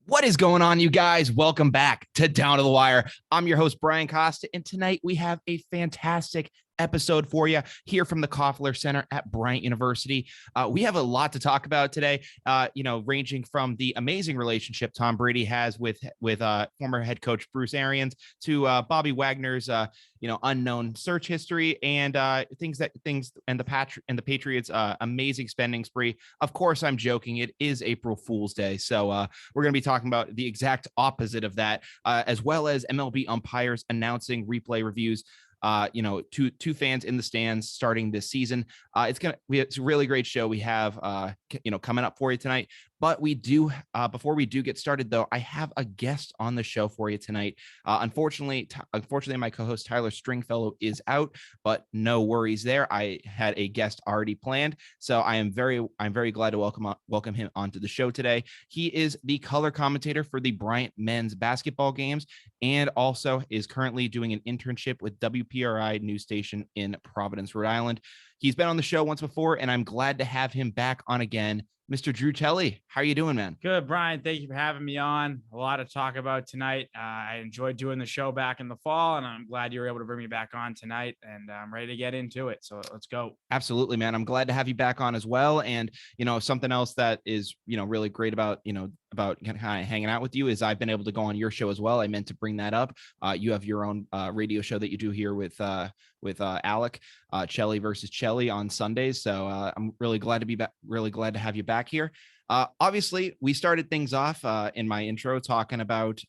What is going on, you guys? Welcome back to Down to the Wire. I'm your host, Brian Costa, and tonight we have a fantastic episode for you here from the Koffler Center at Bryant University. We have a lot to talk about today, ranging from the amazing relationship Tom Brady has with former head coach Bruce Arians to Bobby Wagner's unknown search history and the Patriots amazing spending spree. Of course, I'm joking. It is April Fool's Day, so we're going to be talking about the exact opposite of that, as well as MLB umpires announcing replay reviews. Two fans in the stands starting this season. It's a really great show we have coming up for you tonight. But we do, before we do get started, though, I have a guest on the show for you tonight. Unfortunately, my co-host Tyler Stringfellow is out, but no worries there. I had a guest already planned, so I'm very glad to welcome him onto the show today. He is the color commentator for the Bryant men's basketball games, and also is currently doing an internship with WPRI news station in Providence, Rhode Island. He's been on the show once before, and I'm glad to have him back on again. Mr. Drew Celli, how are you doing, man? Good, Brian. Thank you for having me on. A lot to talk about tonight. I enjoyed doing the show back in the fall, and I'm glad you were able to bring me back on tonight, and I'm ready to get into it. So let's go. Absolutely, man. I'm glad to have you back on as well. And, something else that is, really great about kind of hanging out with you is I've been able to go on your show as well. I meant to bring that up. You have your own radio show that you do here with Alec, Celli versus Celli on Sundays. So I'm really glad to be back. Really glad to have you back here. Obviously, we started things off in my intro talking about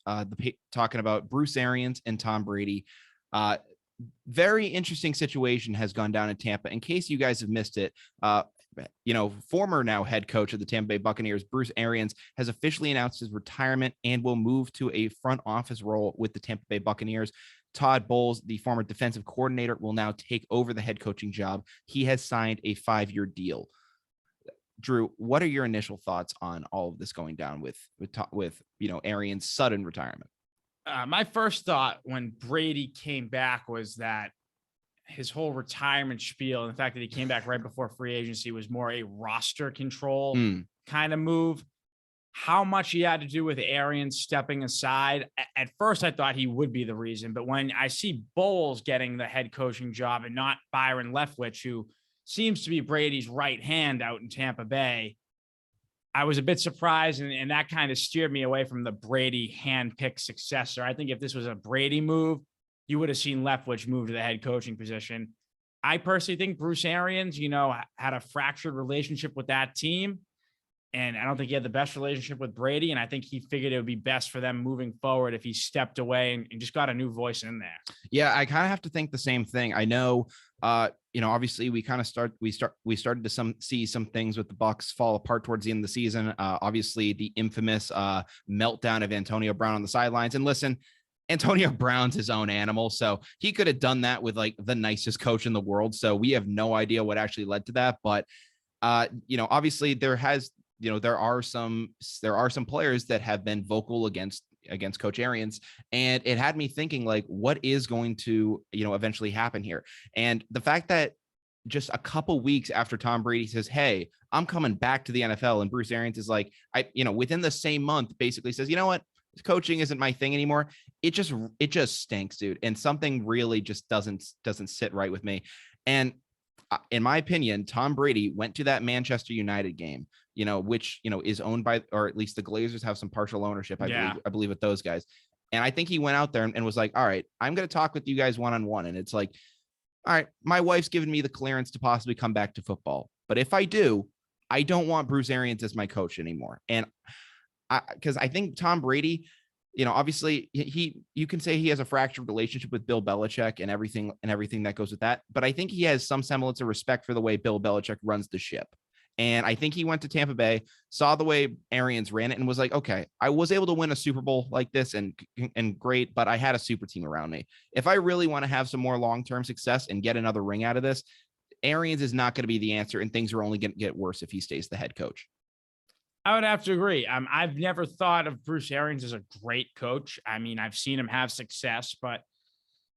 Bruce Arians and Tom Brady. Very interesting situation has gone down in Tampa. In case you guys have missed it, former now head coach of the Tampa Bay Buccaneers, Bruce Arians, has officially announced his retirement and will move to a front office role with the Tampa Bay Buccaneers. Todd Bowles, the former defensive coordinator, will now take over the head coaching job. He has signed a 5-year deal. Drew, what are your initial thoughts on all of this going down with Arians' sudden retirement? My first thought when Brady came back was that his whole retirement spiel and the fact that he came back right before free agency was more a roster control kind of move. How much he had to do with Arians stepping aside. At first, I thought he would be the reason, but when I see Bowles getting the head coaching job and not Byron Leftwich, who seems to be Brady's right hand out in Tampa Bay, I was a bit surprised, and that kind of steered me away from the Brady handpicked successor. I think if this was a Brady move, you would have seen Leftwich move to the head coaching position. I personally think Bruce Arians, had a fractured relationship with that team, and I don't think he had the best relationship with Brady, and I think he figured it would be best for them moving forward if he stepped away and just got a new voice in there. Yeah, I kind of have to think the same thing. I know, obviously we started to see some things with the Bucs fall apart towards the end of the season. Obviously the infamous meltdown of Antonio Brown on the sidelines. And listen, Antonio Brown's his own animal, so he could have done that with like the nicest coach in the world. So we have no idea what actually led to that. But obviously there are some players that have been vocal against Coach Arians, and it had me thinking, like, what is going to eventually happen here? And the fact that just a couple weeks after Tom Brady says, "Hey, I'm coming back to the NFL," and Bruce Arians is like, within the same month basically says, "You know what? Coaching isn't my thing anymore." It just stinks, dude. And something really just doesn't sit right with me. And in my opinion, Tom Brady went to that Manchester United game, which, is owned by, or at least the Glazers have some partial ownership, I believe with those guys. And I think he went out there and was like, all right, I'm going to talk with you guys one-on-one. And it's like, all right, my wife's given me the clearance to possibly come back to football. But if I do, I don't want Bruce Arians as my coach anymore. And because I think Tom Brady, obviously you can say he has a fractured relationship with Bill Belichick and everything that goes with that. But I think he has some semblance of respect for the way Bill Belichick runs the ship. And I think he went to Tampa Bay, saw the way Arians ran it, and was like, okay, I was able to win a Super Bowl like this and great, but I had a super team around me. If I really want to have some more long-term success and get another ring out of this, Arians is not going to be the answer, and things are only going to get worse if he stays the head coach. I would have to agree. I've never thought of Bruce Arians as a great coach. I mean, I've seen him have success, but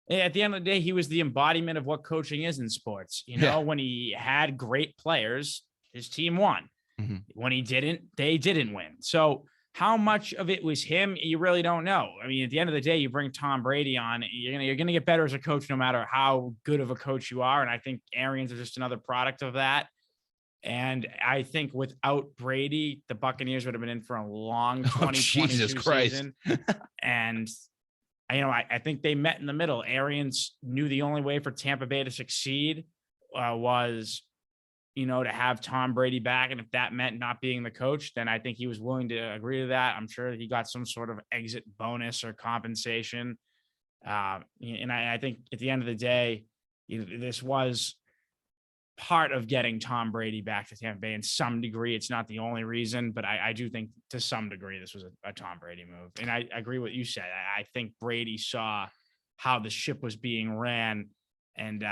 at the end of the day, he was the embodiment of what coaching is in sports. When he had great players, his team won. Mm-hmm. When he didn't, they didn't win. So how much of it was him, you really don't know. I mean, at the end of the day, you bring Tom Brady on, you're gonna get better as a coach no matter how good of a coach you are. And I think Arians is just another product of that. And I think without Brady, the Buccaneers would have been in for a long 2022 season. And I think they met in the middle. Arians knew the only way for Tampa Bay to succeed was, to have Tom Brady back. And if that meant not being the coach, then I think he was willing to agree to that. I'm sure he got some sort of exit bonus or compensation. And I think at the end of the day, this was part of getting Tom Brady back to Tampa Bay in some degree. It's not the only reason, but I do think to some degree this was a Tom Brady move. And I agree with what you said. I think Brady saw how the ship was being ran and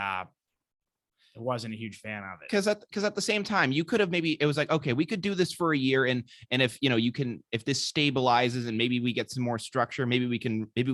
wasn't a huge fan of it. Because at the same time, you could have it was like, okay, we could do this for a year. And if, if this stabilizes and maybe we get some more structure, maybe we can win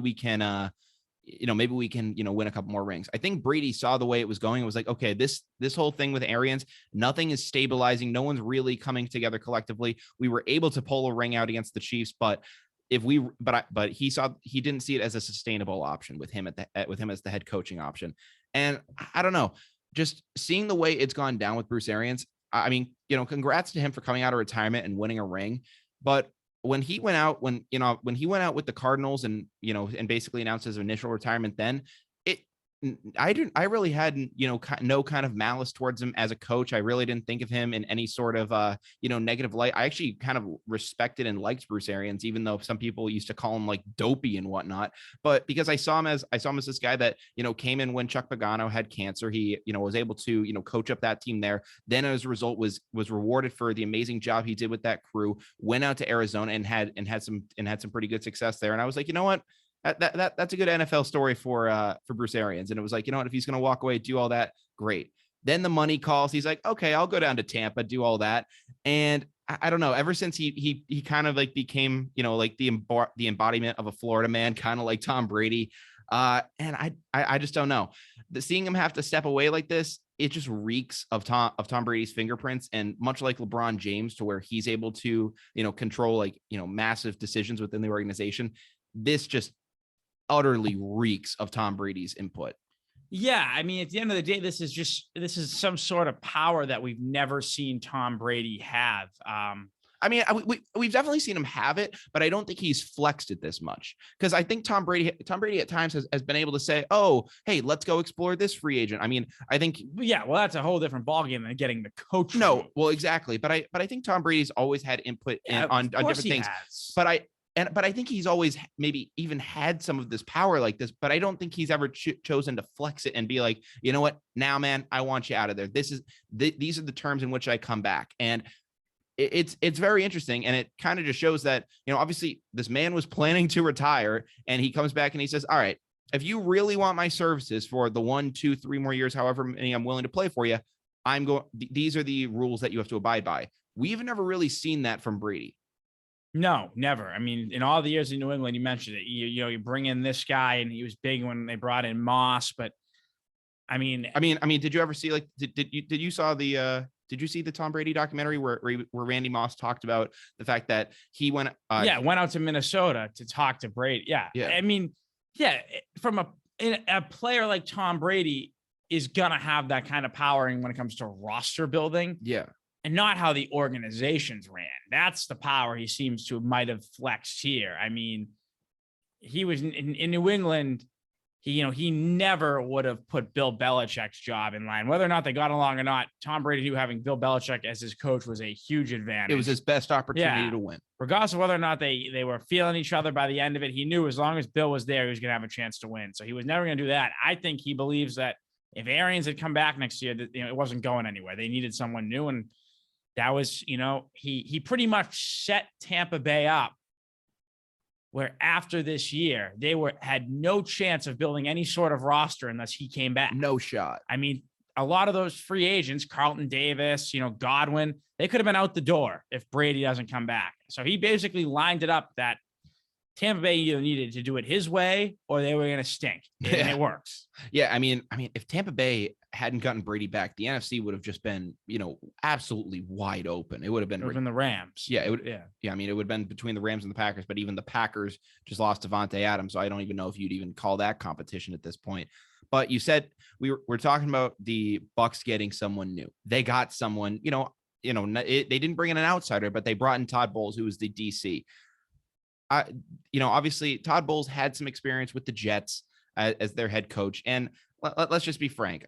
a couple more rings. I think Brady saw the way it was going. It was like, okay, this whole thing with Arians, nothing is stabilizing. No one's really coming together collectively. We were able to pull a ring out against the Chiefs, but he didn't see it as a sustainable option with him as the head coaching option. And I don't know, just seeing the way it's gone down with Bruce Arians. I mean, congrats to him for coming out of retirement and winning a ring, but when he went out with the Cardinals and basically announced his initial retirement, then I really had no kind of malice towards him as a coach. I really didn't think of him in any sort of negative light. I actually kind of respected and liked Bruce Arians, even though some people used to call him like dopey and whatnot. But because I saw him as this guy that came in when Chuck Pagano had cancer, he was able to coach up that team there. Then as a result was rewarded for the amazing job he did with that crew. Went out to Arizona and had some pretty good success there. And I was like, you know what? That's a good NFL story for Bruce Arians. And it was like, if he's going to walk away, do all that, great. Then the money calls. He's like, okay, I'll go down to Tampa, do all that. And I don't know, ever since he kind of like became, like the embodiment of a Florida man, kind of like Tom Brady. And I just don't know. Seeing him have to step away like this, it just reeks of Tom Brady's fingerprints. And much like LeBron James, to where he's able to, control massive decisions within the organization. This just utterly reeks of Tom Brady's input. Yeah. I mean, at the end of the day, this is some sort of power that we've never seen Tom Brady have. I mean, we've definitely seen him have it, but I don't think he's flexed it this much, because I think Tom Brady at times has been able to say, oh, hey, let's go explore this free agent. I mean, I think, yeah, well, that's a whole different ballgame than getting the coach. No, well, exactly. But I think Tom Brady's always had input on different things, but I think he's always maybe even had some of this power like this, but I don't think he's ever chosen to flex it and be like, you know what, now, man, I want you out of there. These are the terms in which I come back. And it's very interesting. And it kind of just shows that, obviously this man was planning to retire, and he comes back and he says, all right, if you really want my services for the 1, 2, 3 more years, however many I'm willing to play for you, these are the rules that you have to abide by. We've never really seen that from Brady. No, never. I mean, in all the years in New England, you mentioned it. You bring in this guy, and he was big when they brought in Moss. But I mean, did you ever see did you see the Tom Brady documentary where Randy Moss talked about the fact that he went out to Minnesota to talk to Brady? Yeah. I mean, yeah, from a player like Tom Brady is gonna have that kind of powering when it comes to roster building. Yeah. And not how the organizations ran. That's the power he seems to might have flexed here. I mean, he was in New England. He never would have put Bill Belichick's job in line. Whether or not they got along or not, Tom Brady knew having Bill Belichick as his coach was a huge advantage. It was his best opportunity to win. Regardless of whether or not they were feeling each other by the end of it, he knew as long as Bill was there, he was going to have a chance to win. So he was never going to do that. I think he believes that if Arians had come back next year, it wasn't going anywhere. They needed someone new, and that was, he pretty much set Tampa Bay up where after this year, they had no chance of building any sort of roster unless he came back. No shot. I mean, a lot of those free agents, Carlton Davis, Godwin, they could have been out the door if Brady doesn't come back. So he basically lined it up that Tampa Bay either needed to do it his way or they were going to stink. And it works. Yeah. I mean, if Tampa Bay hadn't gotten Brady back, the NFC would have just been, absolutely wide open. It would have been the Rams. Yeah, it would. Yeah, I mean, it would have been between the Rams and the Packers, but even the Packers just lost Devontae Adams, so I don't even know if you'd even call that competition at this point. But you said we're talking about the Bucs getting someone new. They got someone, they didn't bring in an outsider, but they brought in Todd Bowles, who was the DC. Obviously Todd Bowles had some experience with the Jets as their head coach, and let's just be frank.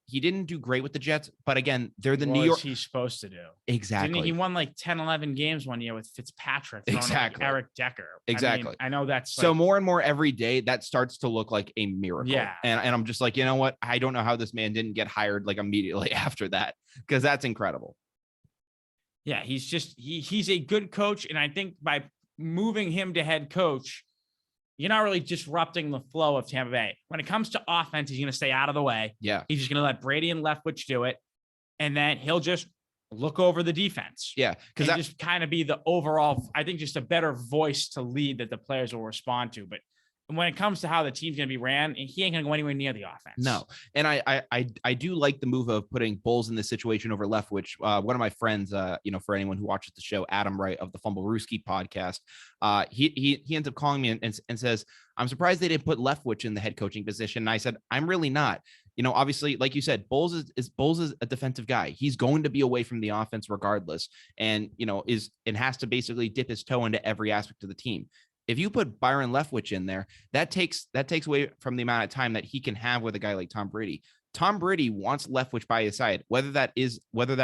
He didn't do great with the Jets, but again, they're the New York. He's supposed to do exactly. Didn't he won like 10, 11 games one year with Fitzpatrick, exactly. Like Eric Decker. Exactly. I know that's so more and more every day that starts to look like a miracle. Yeah. And I'm just like, you know what? I don't know how this man didn't get hired like immediately after that, because that's incredible. Yeah, he's a good coach, and I think by moving him to head coach, you're not really disrupting the flow of Tampa Bay. When it comes to offense, he's going to stay out of the way. Yeah. He's just going to let Brady and Leftwich do it. And then he'll just look over the defense. Yeah. Because that just kind of be the overall, I think, just a better voice to lead that the players will respond to. But when it comes to how the team's going to be ran, he ain't going to go anywhere near the offense. No. And I do like the move of putting Bowles in this situation over Leftwich. One of my friends, for anyone who watches the show, Adam Wright of the Fumble Rooski podcast, he ends up calling me and says, I'm surprised they didn't put Leftwich in the head coaching position. And I said, I'm really not. Obviously, like you said, Bowles is a defensive guy. He's going to be away from the offense regardless. And, has to basically dip his toe into every aspect of the team. If you put Byron Leftwich in there, that takes away from the amount of time that he can have with a guy like Tom Brady. Tom Brady wants Leftwich by his side, whether that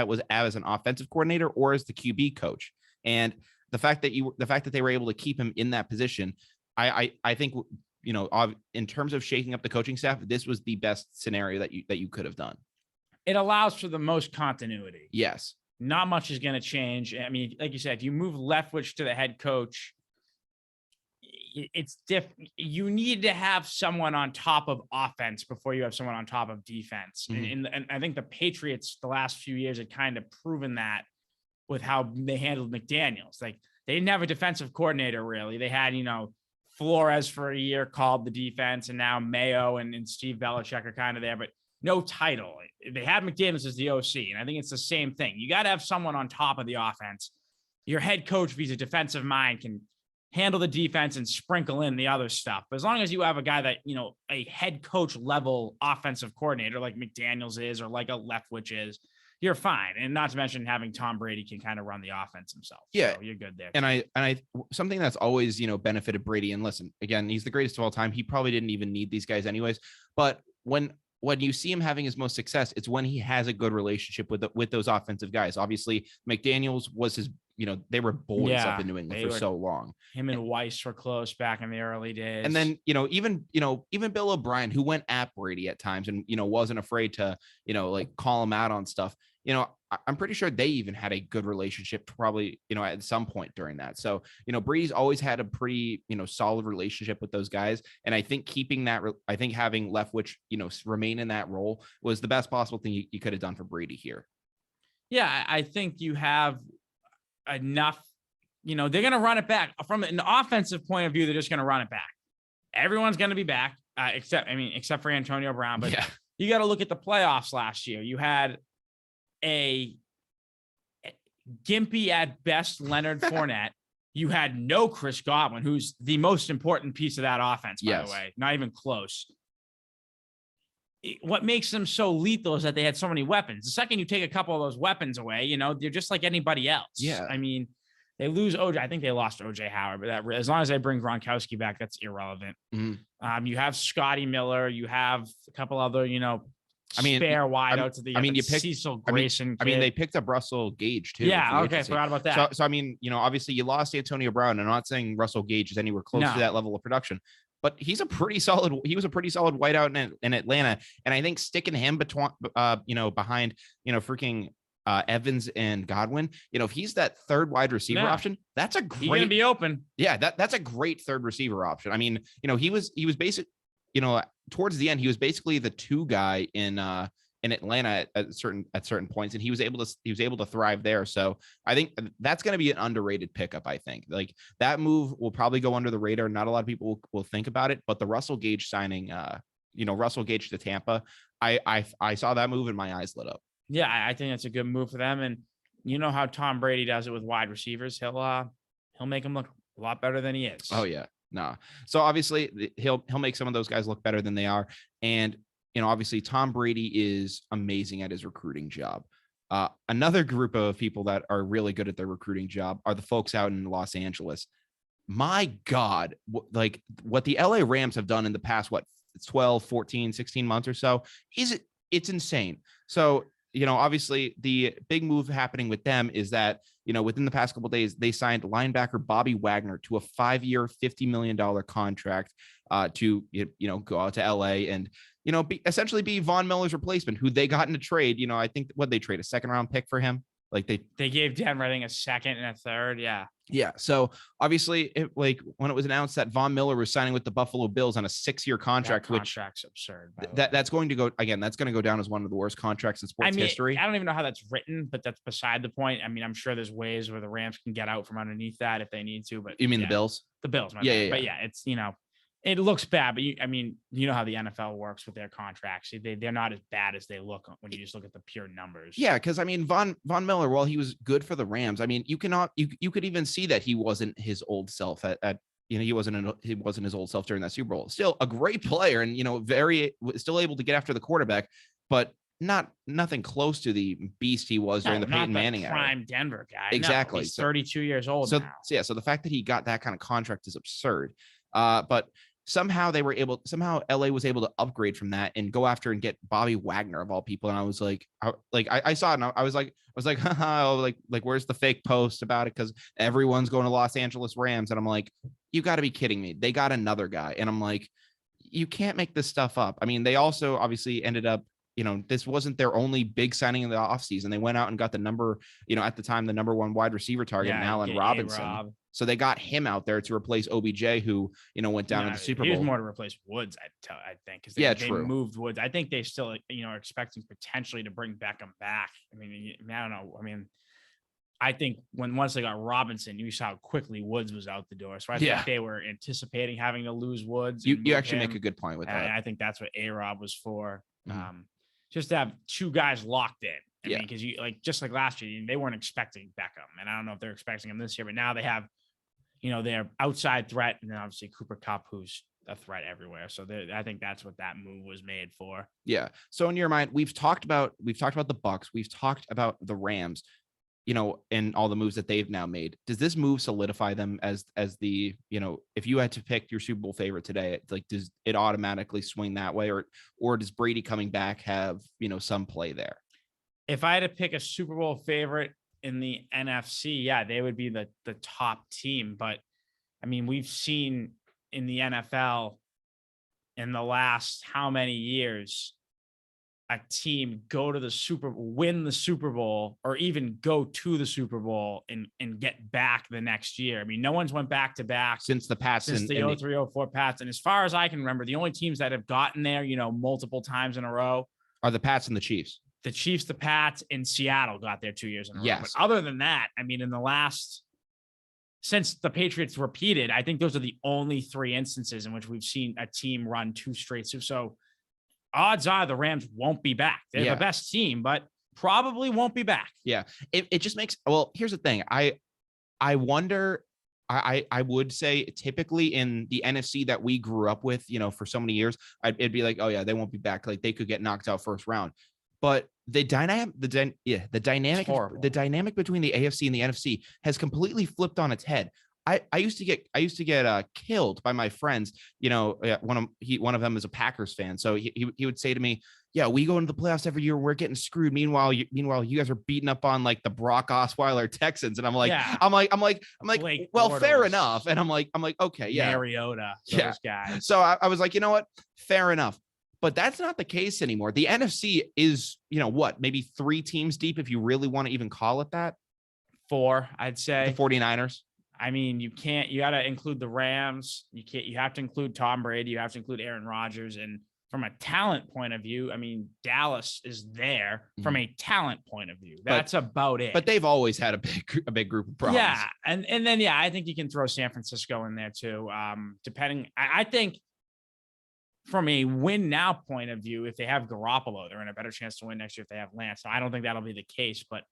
was as an offensive coordinator or as the QB coach. And the fact that they were able to keep him in that position, I think, in terms of shaking up the coaching staff, this was the best scenario that you could have done. It allows for the most continuity. Yes. Not much is going to change. I mean, like you said, if you move Leftwich to the head coach, it's different. You need to have someone on top of offense before you have someone on top of defense. Mm-hmm. And I think the Patriots the last few years had kind of proven that with how they handled McDaniels. Like, they didn't have a defensive coordinator really. They had, Flores for a year called the defense, and now Mayo and Steve Belichick are kind of there, but no title. They had McDaniels as the OC, and I think it's the same thing. You got to have someone on top of the offense. Your head coach, if he's a defensive mind, can handle the defense and sprinkle in the other stuff. But as long as you have a guy that, a head coach level offensive coordinator like McDaniels is, or like a Leftwich is, you're fine. And not to mention having Tom Brady can kind of run the offense himself. Yeah. So you're good there. And I something that's always, benefited Brady, and listen, again, he's the greatest of all time. He probably didn't even need these guys anyways. But when you see him having his most success, it's when he has a good relationship with those offensive guys. Obviously, McDaniels was his, they were boys up in New England for so long. Him and Weiss were close back in the early days. And then, even Bill O'Brien, who went at Brady at times and, wasn't afraid to, call him out on stuff. I'm pretty sure they even had a good relationship probably, at some point during that. So, Brady's always had a pretty, solid relationship with those guys. And I think having Leftwich, remain in that role was the best possible thing you could have done for Brady here. Yeah, I think you have enough, they're going to run it back from an offensive point of view. They're just going to run it back. Everyone's going to be back, except for Antonio Brown. But yeah, you got to look at the playoffs last year. You had a gimpy at best Leonard Fournette. You had no Chris Godwin, who's the most important piece of that offense, by the way, not even close. What makes them so lethal is that they had so many weapons. The second you take a couple of those weapons away, they're just like anybody else. Yeah. I mean, they lose OJ. I think they lost OJ Howard, but as long as they bring Gronkowski back, that's irrelevant. Mm-hmm. You have Scotty Miller. You have a couple other, spare wideouts. You picked Cecil Grayson. They picked up Russell Gage too. Yeah. Okay. Forgot about that. So obviously you lost Antonio Brown. I'm not saying Russell Gage is anywhere close to that level of production, but he was a pretty solid wideout in Atlanta. And I think sticking him behind, freaking Evans and Godwin, if he's that third wide receiver option, that's a great, he's gonna be open. Yeah. That's a great third receiver option. I mean, he was basic, towards the end, he was basically the two guy in Atlanta at certain points, and he was able to thrive there. So I think that's going to be an underrated pickup. I think like that move will probably go under the radar. Not a lot of people will think about it, but the Russell Gage signing Russell Gage to Tampa. I saw that move and my eyes lit up. Yeah, I think that's a good move for them. And you know how Tom Brady does it with wide receivers. He'll make them look a lot better than he is. Oh yeah. No. So obviously he'll make some of those guys look better than they are. And, obviously Tom Brady is amazing at his recruiting job. Another group of people that are really good at their recruiting job are the folks out in Los Angeles. My God, like what the LA Rams have done in the past, 12, 14, 16 months or so, it's insane. So, obviously the big move happening with them is that, within the past couple of days, they signed linebacker Bobby Wagner to a 5-year, $50 million contract to, go out to LA and, essentially be Von Miller's replacement, who they got in a trade. I think they trade a 2nd-round pick for him. Like they gave Denver, I think, a 2nd and a 3rd. Yeah. Yeah. So obviously when it was announced that Von Miller was signing with the Buffalo Bills on a 6-year contract, which contract's absurd. That's going to go down as one of the worst contracts in sports history. I don't even know how that's written, but that's beside the point. I mean, I'm sure there's ways where the Rams can get out from underneath that if they need to, but you mean the Bills? The Bills. Yeah. But yeah, it's, it looks bad, but you know how the NFL works with their contracts. They're not as bad as they look when you just look at the pure numbers. Yeah, because Von Miller, while he was good for the Rams, you could even see that he wasn't his old self he wasn't his old self during that Super Bowl. Still a great player, and still able to get after the quarterback, but nothing close to the beast he was during the Peyton Manning era. Prime Denver guy. Exactly. No, he's 32 years old now. So the fact that he got that kind of contract is absurd. But somehow LA was able to upgrade from that and go after and get Bobby Wagner of all people. And I was like, I saw it and I was like, like, where's the fake post about it? Cause everyone's going to Los Angeles Rams. And I'm like, you gotta be kidding me. They got another guy. And I'm like, you can't make this stuff up. They also obviously ended up, this wasn't their only big signing in the offseason. They went out and got the number, at the time, the number 1 wide receiver target, Allen Robinson. So they got him out there to replace OBJ, who, went down in the Super Bowl. He was more to replace Woods, I think. Because they moved Woods. I think they still, are expecting potentially to bring Beckham back. I don't know. I think once they got Robinson, you saw how quickly Woods was out the door. So I think they were anticipating having to lose Woods. You actually make a good point with that. And I think that's what A-Rob was for. Just to have 2 guys locked in. Because just like last year, they weren't expecting Beckham, and I don't know if they're expecting him this year, but now they have, their outside threat, and then obviously Cooper Kupp, who's a threat everywhere. So I think that's what that move was made for. Yeah. So in your mind, we've talked about the Bucks, we've talked about the Rams, and all the moves that they've now made. Does this move solidify them as the, if you had to pick your Super Bowl favorite today, does it automatically swing that way, or does Brady coming back have, some play there? If I had to pick a Super Bowl favorite in the NFC, they would be the top team. But we've seen in the NFL in the last how many years a team win the Super Bowl, or even go to the Super Bowl and get back the next year. No one's went back to back since the Pats, since the 03-04 Pats. And as far as I can remember, the only teams that have gotten there, multiple times in a row are the Pats and the Chiefs. The Chiefs, the Pats, and Seattle got there 2 years in a row. Yes. But other than that, since the Patriots repeated, I think those are the only 3 instances in which we've seen a team run 2 straight. So odds are the Rams won't be back. They're the best team, but probably won't be back. Yeah. It just makes, here's the thing. I wonder, I would say typically in the NFC that we grew up with, for so many years, it'd be like, oh yeah, they won't be back. Like they could get knocked out first round. But the dynamic between the AFC and the NFC has completely flipped on its head. I used to get killed by my friends. One of them is a Packers fan, so he would say to me, "Yeah, we go into the playoffs every year. We're getting screwed. Meanwhile, you guys are beating up on like the Brock Osweiler Texans." And I'm like, Blake well, Bortles, fair enough. And I'm like, okay, yeah, Mariota, those guys. So I was like, you know what, fair enough. But that's not the case anymore. The NFC is, maybe 3 teams deep, if you really want to even call it that. 4, I'd say. The 49ers. You got to include the Rams. You have to include Tom Brady. You have to include Aaron Rodgers. And from a talent point of view, Dallas is there from a talent point of view. That's about it. But they've always had a big group of problems. Yeah. And then, I think you can throw San Francisco in there too. Depending, I think from a win now point of view, if they have Garoppolo, they're in a better chance to win next year if they have Lance. So I don't think that'll be the case, but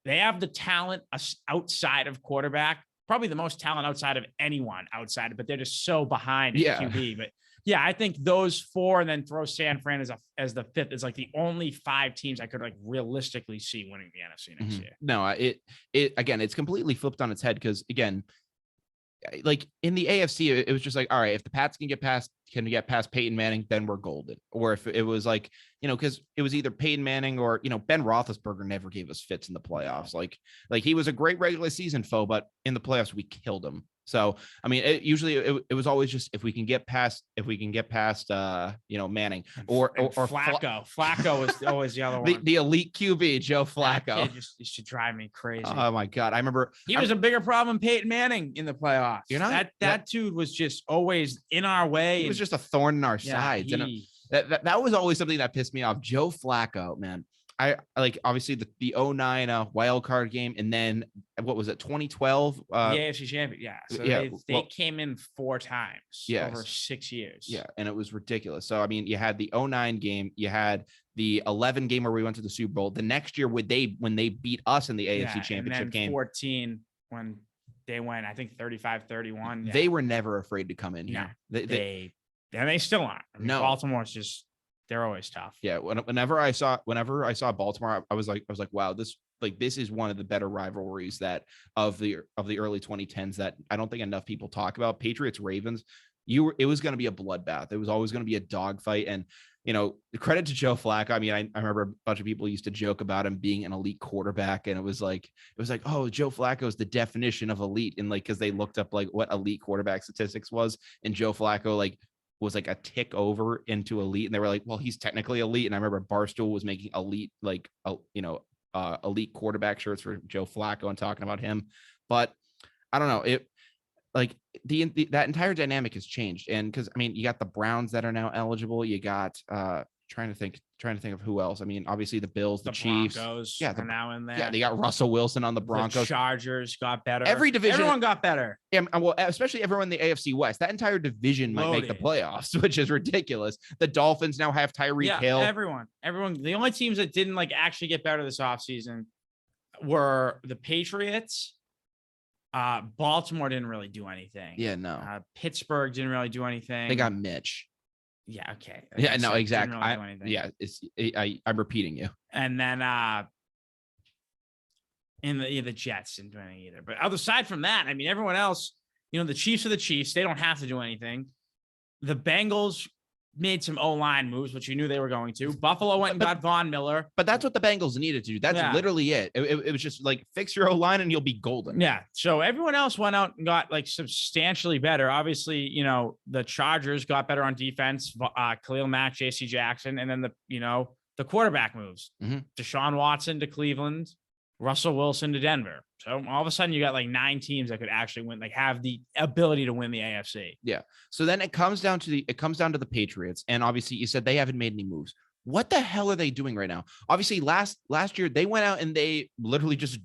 they have the talent outside of quarterback, probably the most talent outside of anyone outside, but they're just so behind at QB. But yeah, I think those four, and then throw San Fran as the fifth, is like the only 5 teams I could like realistically see winning the NFC next year. No, it again, it's completely flipped on its head, because again, like in the AFC, it was just like, all right, if the Pats can get past Peyton Manning, then we're golden. Or if it was like, because it was either Peyton Manning or, Ben Roethlisberger never gave us fits in the playoffs. Like he was a great regular season foe, but in the playoffs, we killed him. So, I mean, it was always just, if we can get past, Manning or Flacco. Flacco was always the other one. The elite QB, Joe Flacco. It used to drive me crazy. Oh my God. I remember he was a bigger problem than Peyton Manning in the playoffs. That dude was just always in our way. He was just a thorn in our sides. And that was always something that pissed me off. Joe Flacco, man. I like, obviously the 2009 wild card game, and then what was it, 2012? The AFC champion. Yeah. So they came in 4 times over 6 years. Yeah. And it was ridiculous. So, I mean, you had the 2009 game, you had the 2011 game where we went to the Super Bowl. The next year when they beat us in the AFC championship game. 14 when they went, I think 35-31. They were never afraid to come in here. They still aren't. I mean, Baltimore's just, they're always tough. Yeah. Whenever I saw Baltimore, I was like, wow, this is one of the better rivalries that of the early 2010s that I don't think enough people talk about. Patriots Ravens. It was going to be a bloodbath. It was always going to be a dogfight. And, credit to Joe Flacco. I mean, I remember a bunch of people used to joke about him being an elite quarterback. And it was like, oh, Joe Flacco is the definition of elite. And like, cause they looked up like what elite quarterback statistics was. And Joe Flacco, was like a tick over into elite, and they were like, well, he's technically elite. And I remember Barstool was making elite, elite quarterback shirts for Joe Flacco and talking about him. But I don't know, it like that entire dynamic has changed. And because I mean, you got the Browns that are now eligible, you got trying to think of who else. I mean, obviously the Bills, the Chiefs, Broncos are now in there. Yeah, they got Russell Wilson on the Broncos. The Chargers got better. Everyone got better. Yeah, well, especially everyone in the AFC West. That entire division might make the playoffs, which is ridiculous. The Dolphins now have Tyreek Hill. Everyone. The only teams that didn't actually get better this offseason were the Patriots. Baltimore didn't really do anything. Yeah, no. Pittsburgh didn't really do anything. They got Mitch. Yeah. Okay. Yeah. No. Exactly. I'm repeating you. And then the Jets didn't do anything either. But aside from that, I mean, everyone else, the Chiefs are the Chiefs. They don't have to do anything. The Bengals made some O-line moves, which you knew they were going to. Buffalo went and got Von Miller. But that's what the Bengals needed to do. That's literally it. It was just like, fix your O-line and you'll be golden. Yeah. So everyone else went out and got substantially better. Obviously, the Chargers got better on defense. Khalil Mack, JC Jackson, and then the quarterback moves. Deshaun Watson to Cleveland, Russell Wilson to Denver. So all of a sudden you got 9 teams that could actually win, have the ability to win the AFC. Yeah. So then it comes down to the Patriots. And obviously you said they haven't made any moves. What the hell are they doing right now? Obviously last year they went out and they literally just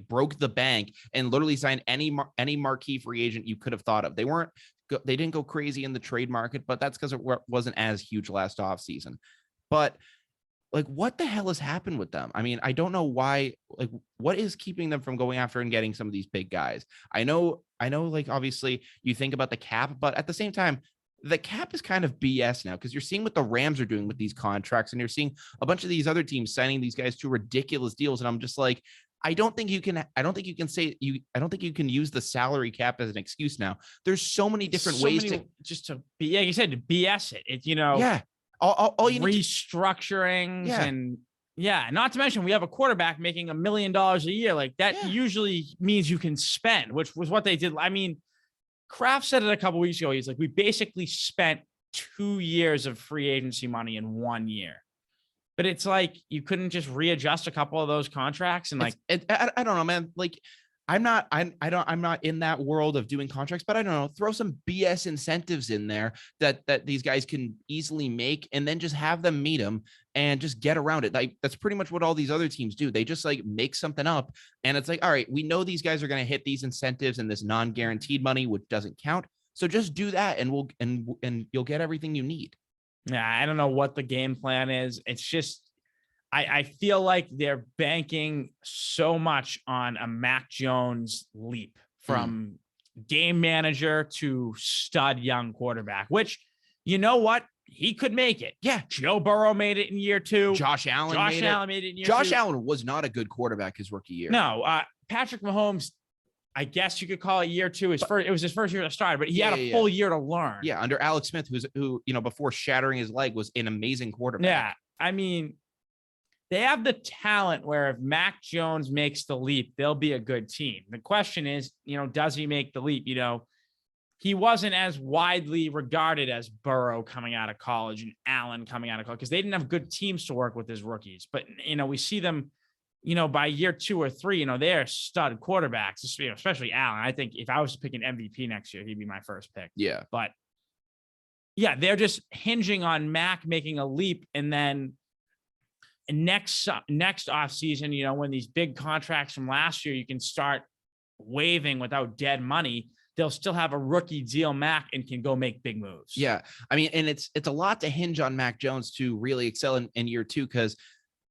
broke the bank and literally signed any marquee free agent you could have thought of. They didn't go crazy in the trade market, but that's because it wasn't as huge last offseason. But what the hell has happened with them? I mean, I don't know why, what is keeping them from going after and getting some of these big guys? I know, obviously you think about the cap, but at the same time, the cap is kind of BS now, because you're seeing what the Rams are doing with these contracts, and you're seeing a bunch of these other teams signing these guys to ridiculous deals. And I'm just like, I don't think you can use the salary cap as an excuse now. There's so many different ways to you said, to BS it. Yeah. All you need restructurings and not to mention we have a quarterback making $1 million a year. That usually means you can spend, which was what they did. I mean, Kraft said it a couple weeks ago. He's like, we basically spent 2 years of free agency money in 1 year. But it's you couldn't just readjust a couple of those contracts and I don't know, man. I'm not in that world of doing contracts, but I don't know, throw some BS incentives in there that these guys can easily make, and then just have them meet them and just get around it. That's pretty much what all these other teams do. They just make something up, and it's all right, we know these guys are going to hit these incentives and this non-guaranteed money, which doesn't count. So just do that, and you'll get everything you need. Yeah, I don't know what the game plan is. It's just, I feel like they're banking so much on a Mac Jones leap from game manager to stud young quarterback, which, you know what? He could make it. Yeah. Joe Burrow made it in year 2. Josh Allen made it in year 2. Josh Allen was not a good quarterback his rookie year. No, Patrick Mahomes, I guess you could call it year 2. It was his first year to start, but he had a full year to learn. Yeah, under Alex Smith, who before shattering his leg was an amazing quarterback. Yeah, I mean, they have the talent where if Mac Jones makes the leap, they'll be a good team. The question is, does he make the leap? He wasn't as widely regarded as Burrow coming out of college and Allen coming out of college because they didn't have good teams to work with as rookies. But, we see them, by year 2 or 3, they're stud quarterbacks, especially Allen. I think if I was to pick an MVP next year, he'd be my first pick. Yeah. But yeah, they're just hinging on Mac making a leap. And then next offseason, when these big contracts from last year, you can start waiving without dead money, they'll still have a rookie deal Mac and can go make big moves. Yeah. I mean, and it's a lot to hinge on Mac Jones to really excel in year 2, because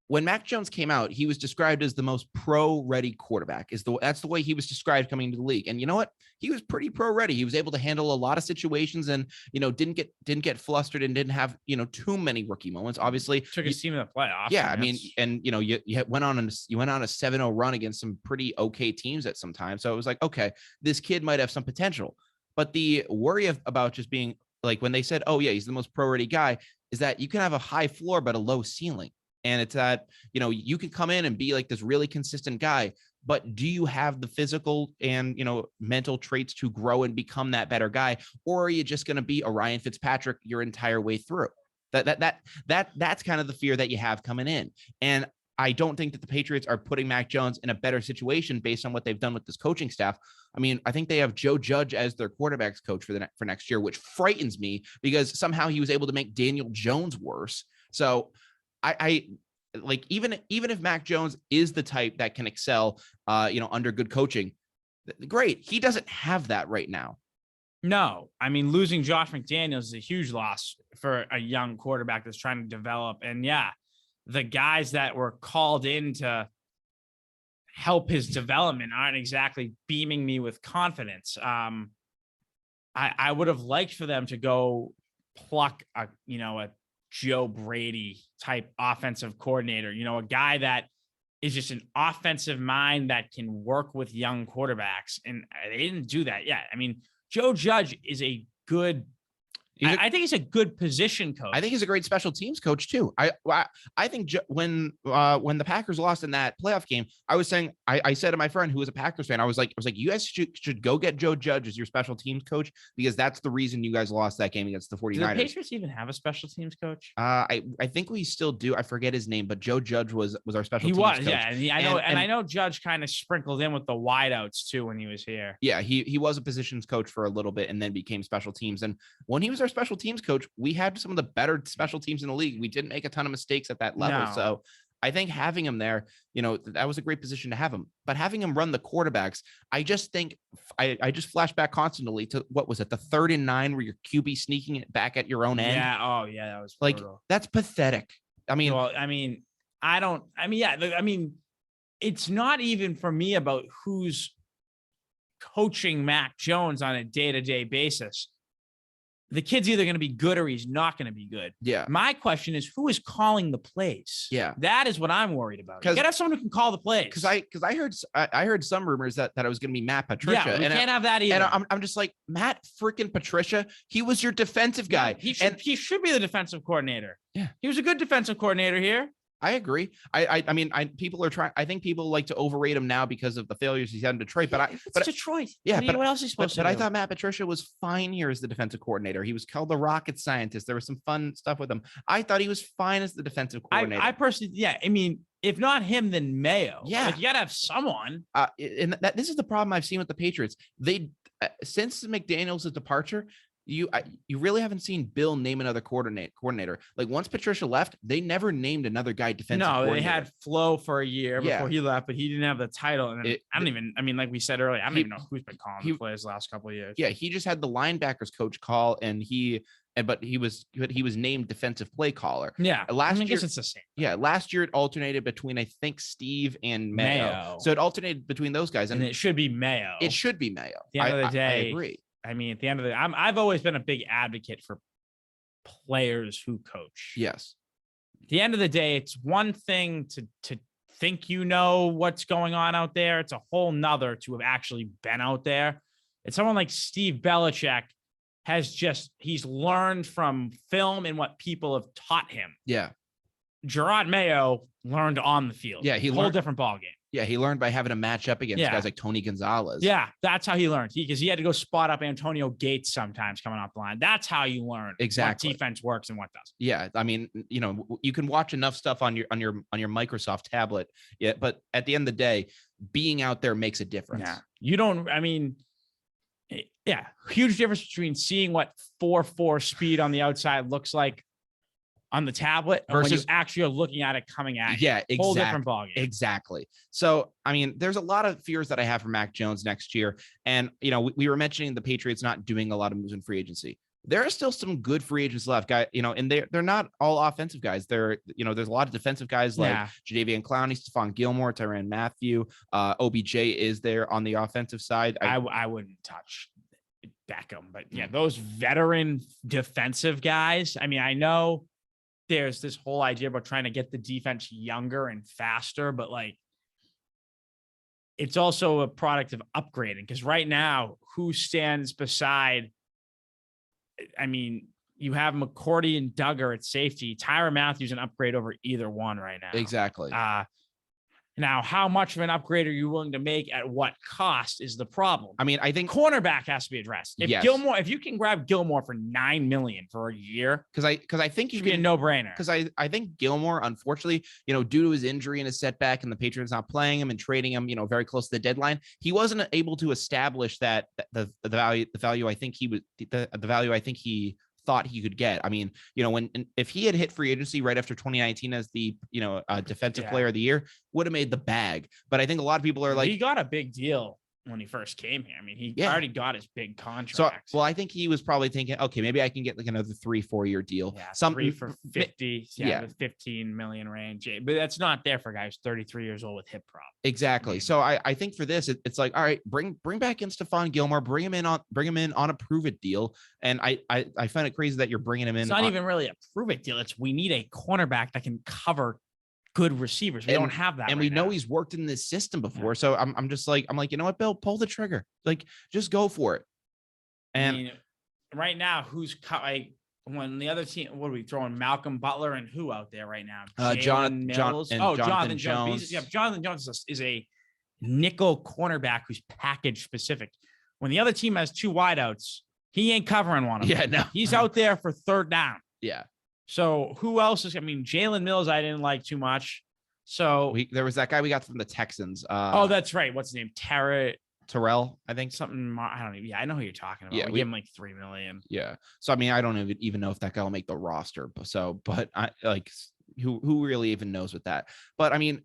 when Mac Jones came out, he was described as the most pro-ready quarterback. That's the way he was described coming into the league. And you know what? He was pretty pro-ready. He was able to handle a lot of situations and, didn't get flustered and didn't have, too many rookie moments. Obviously, took his team to the playoffs. Yeah, I mean, and you went on a 7-0 run against some pretty okay teams at some time. So it was like, okay, this kid might have some potential. But the worry about just being like when they said, oh yeah, he's the most pro-ready guy, is that you can have a high floor but a low ceiling. And it's that, you can come in and be like this really consistent guy, but do you have the physical and, mental traits to grow and become that better guy? Or are you just going to be a Ryan Fitzpatrick your entire way through? That's kind of the fear that you have coming in. And I don't think that the Patriots are putting Mac Jones in a better situation based on what they've done with this coaching staff. I mean, I think they have Joe Judge as their quarterbacks coach for next year, which frightens me because somehow he was able to make Daniel Jones worse. So I like, even if Mac Jones is the type that can excel, under good coaching, great. He doesn't have that right now. No, I mean, losing Josh McDaniels is a huge loss for a young quarterback that's trying to develop. And yeah, the guys that were called in to help his development aren't exactly beaming me with confidence. I would have liked for them to go pluck a Joe Brady type offensive coordinator, a guy that is just an offensive mind that can work with young quarterbacks. And they didn't do that yet. I mean, Joe Judge is a good, I think he's a good position coach. I think he's a great special teams coach too. I think when the Packers lost in that playoff game, I was saying, I said to my friend who was a Packers fan, I was like, you guys should go get Joe Judge as your special teams coach, because that's the reason you guys lost that game against the 49ers. Do the Patriots even have a special teams coach? I think we still do. I forget his name, but Joe Judge was our special teams coach. Yeah. I know Judge kind of sprinkled in with the wideouts too when he was here. Yeah, he was a positions coach for a little bit and then became special teams. And when he was our special teams coach, we had some of the better special teams in the league. We didn't make a ton of mistakes at that level. No. So I think having him there, that was a great position to have him. But having him run the quarterbacks, I just think I just flash back constantly to, what was it, the 3rd and 9 where your QB sneaking it back at your own end? Yeah. Oh yeah, that was brutal. Like, that's pathetic. I mean, it's not even for me about who's coaching Mac Jones on a day-to-day basis. The kid's either going to be good or he's not going to be good. Yeah. My question is, who is calling the plays? Yeah. That is what I'm worried about. You got to have someone who can call the plays. Because I heard some rumors that it was going to be Matt Patricia. Yeah, we can't have that either. And I'm just like, Matt freaking Patricia. He was your defensive guy. Yeah, he should be the defensive coordinator. Yeah. He was a good defensive coordinator here. I agree. I mean, people are trying. I think people like to overrate him now because of the failures he's had in Detroit. But Detroit. Yeah. What else is he supposed to do? But I thought Matt Patricia was fine here as the defensive coordinator. He was called the rocket scientist. There was some fun stuff with him. I thought he was fine as the defensive coordinator. I personally, yeah. I mean, if not him, then Mayo. Yeah. Like, you got to have someone. And this is the problem I've seen with the Patriots. Since McDaniels' departure, you really haven't seen Bill name another coordinator. Like once Patricia left, they never named another guy defensive coordinator. They had Flo for a year before he left, but he didn't have the title. And like we said earlier, I don't even know who's been calling the plays the last couple of years. Yeah, he just had the linebackers coach call, but he was named defensive play caller. Yeah, last year, guess it's the same. Yeah, last year it alternated between I think Steve and Mayo. So it alternated between those guys, and it should be Mayo. It should be Mayo. At the end of the day, I agree. I mean, at the end of the day, I've always been a big advocate for players who coach. Yes. At the end of the day, it's one thing to think you know what's going on out there. It's a whole nother to have actually been out there. It's someone like Steve Belichick he's learned from film and what people have taught him. Yeah. Gerard Mayo learned on the field. Yeah, he learned a different ballgame. Yeah, he learned by having to match up against guys like Tony Gonzalez. Yeah, that's how he learned. Because he had to go spot up Antonio Gates sometimes coming off the line. That's how you learn exactly what defense works and what doesn't. Yeah, I mean, you can watch enough stuff on your Microsoft tablet. Yeah, but at the end of the day, being out there makes a difference. Yeah, you don't. I mean, yeah, huge difference between seeing what 4.4 speed on the outside looks like on the tablet versus when you actually are looking at it coming at you. Yeah, exactly. Whole different ballgame. Exactly. So, I mean, there's a lot of fears that I have for Mac Jones next year. And, we were mentioning the Patriots not doing a lot of moves in free agency. There are still some good free agents left, guys, and they're not all offensive guys. There's a lot of defensive guys like Jadeveon Clowney, Stephon Gilmore, Tyrann Mathieu, OBJ is there on the offensive side. I wouldn't touch Beckham, but yeah, those veteran defensive guys. I mean, I know there's this whole idea about trying to get the defense younger and faster, but like it's also a product of upgrading because right now, who stands beside? I mean, you have McCourty and Duggar at safety. Tyrann Mathieu's an upgrade over either one right now. Exactly. Now, how much of an upgrade are you willing to make at what cost is the problem? I mean, I think cornerback has to be addressed. If you can grab Gilmore for $9 million for a year, because I think it should be a no-brainer. Because I think Gilmore, unfortunately, due to his injury and his setback, and the Patriots not playing him and trading him, very close to the deadline, he wasn't able to establish that the value I think he thought he could get. I mean, if he had hit free agency right after 2019 as the defensive player of the year, would have made the bag. But I think a lot of people are like, he got a big deal when he first came here. I mean, he already got his big contract. So, well, I think he was probably thinking, okay, maybe I can get like another 3-4 year deal. Yeah, something for 50, the 15 million range. But that's not there for guys 33 years old with hip problems. Exactly. So I think for this, it's like, all right, bring back in Stephon Gilmore, bring him in on a prove it deal. And I find it crazy that you're bringing him in. It's not even really a prove it deal. It's we need a cornerback that can cover good receivers. We don't have that. And we know he's worked in this system before. Yeah. So I'm like, you know what, Bill, pull the trigger. Like, just go for it. And right now, who's when the other team, what are we throwing? Malcolm Butler and who out there right now? Jonathan Jones. Yeah, Jonathan Jones is a nickel cornerback who's package specific. When the other team has two wideouts, he ain't covering one of them. Yeah, no. He's out there for third down. Yeah. So who else is? I mean, Jalen Mills, I didn't like too much. So there was that guy we got from the Texans. That's right. What's his name? Terrell, I think something. I don't even. Yeah, I know who you're talking about. We give him like $3 million. Yeah. So I mean, I don't even know if that guy will make the roster. But I like who really even knows with that. But I mean,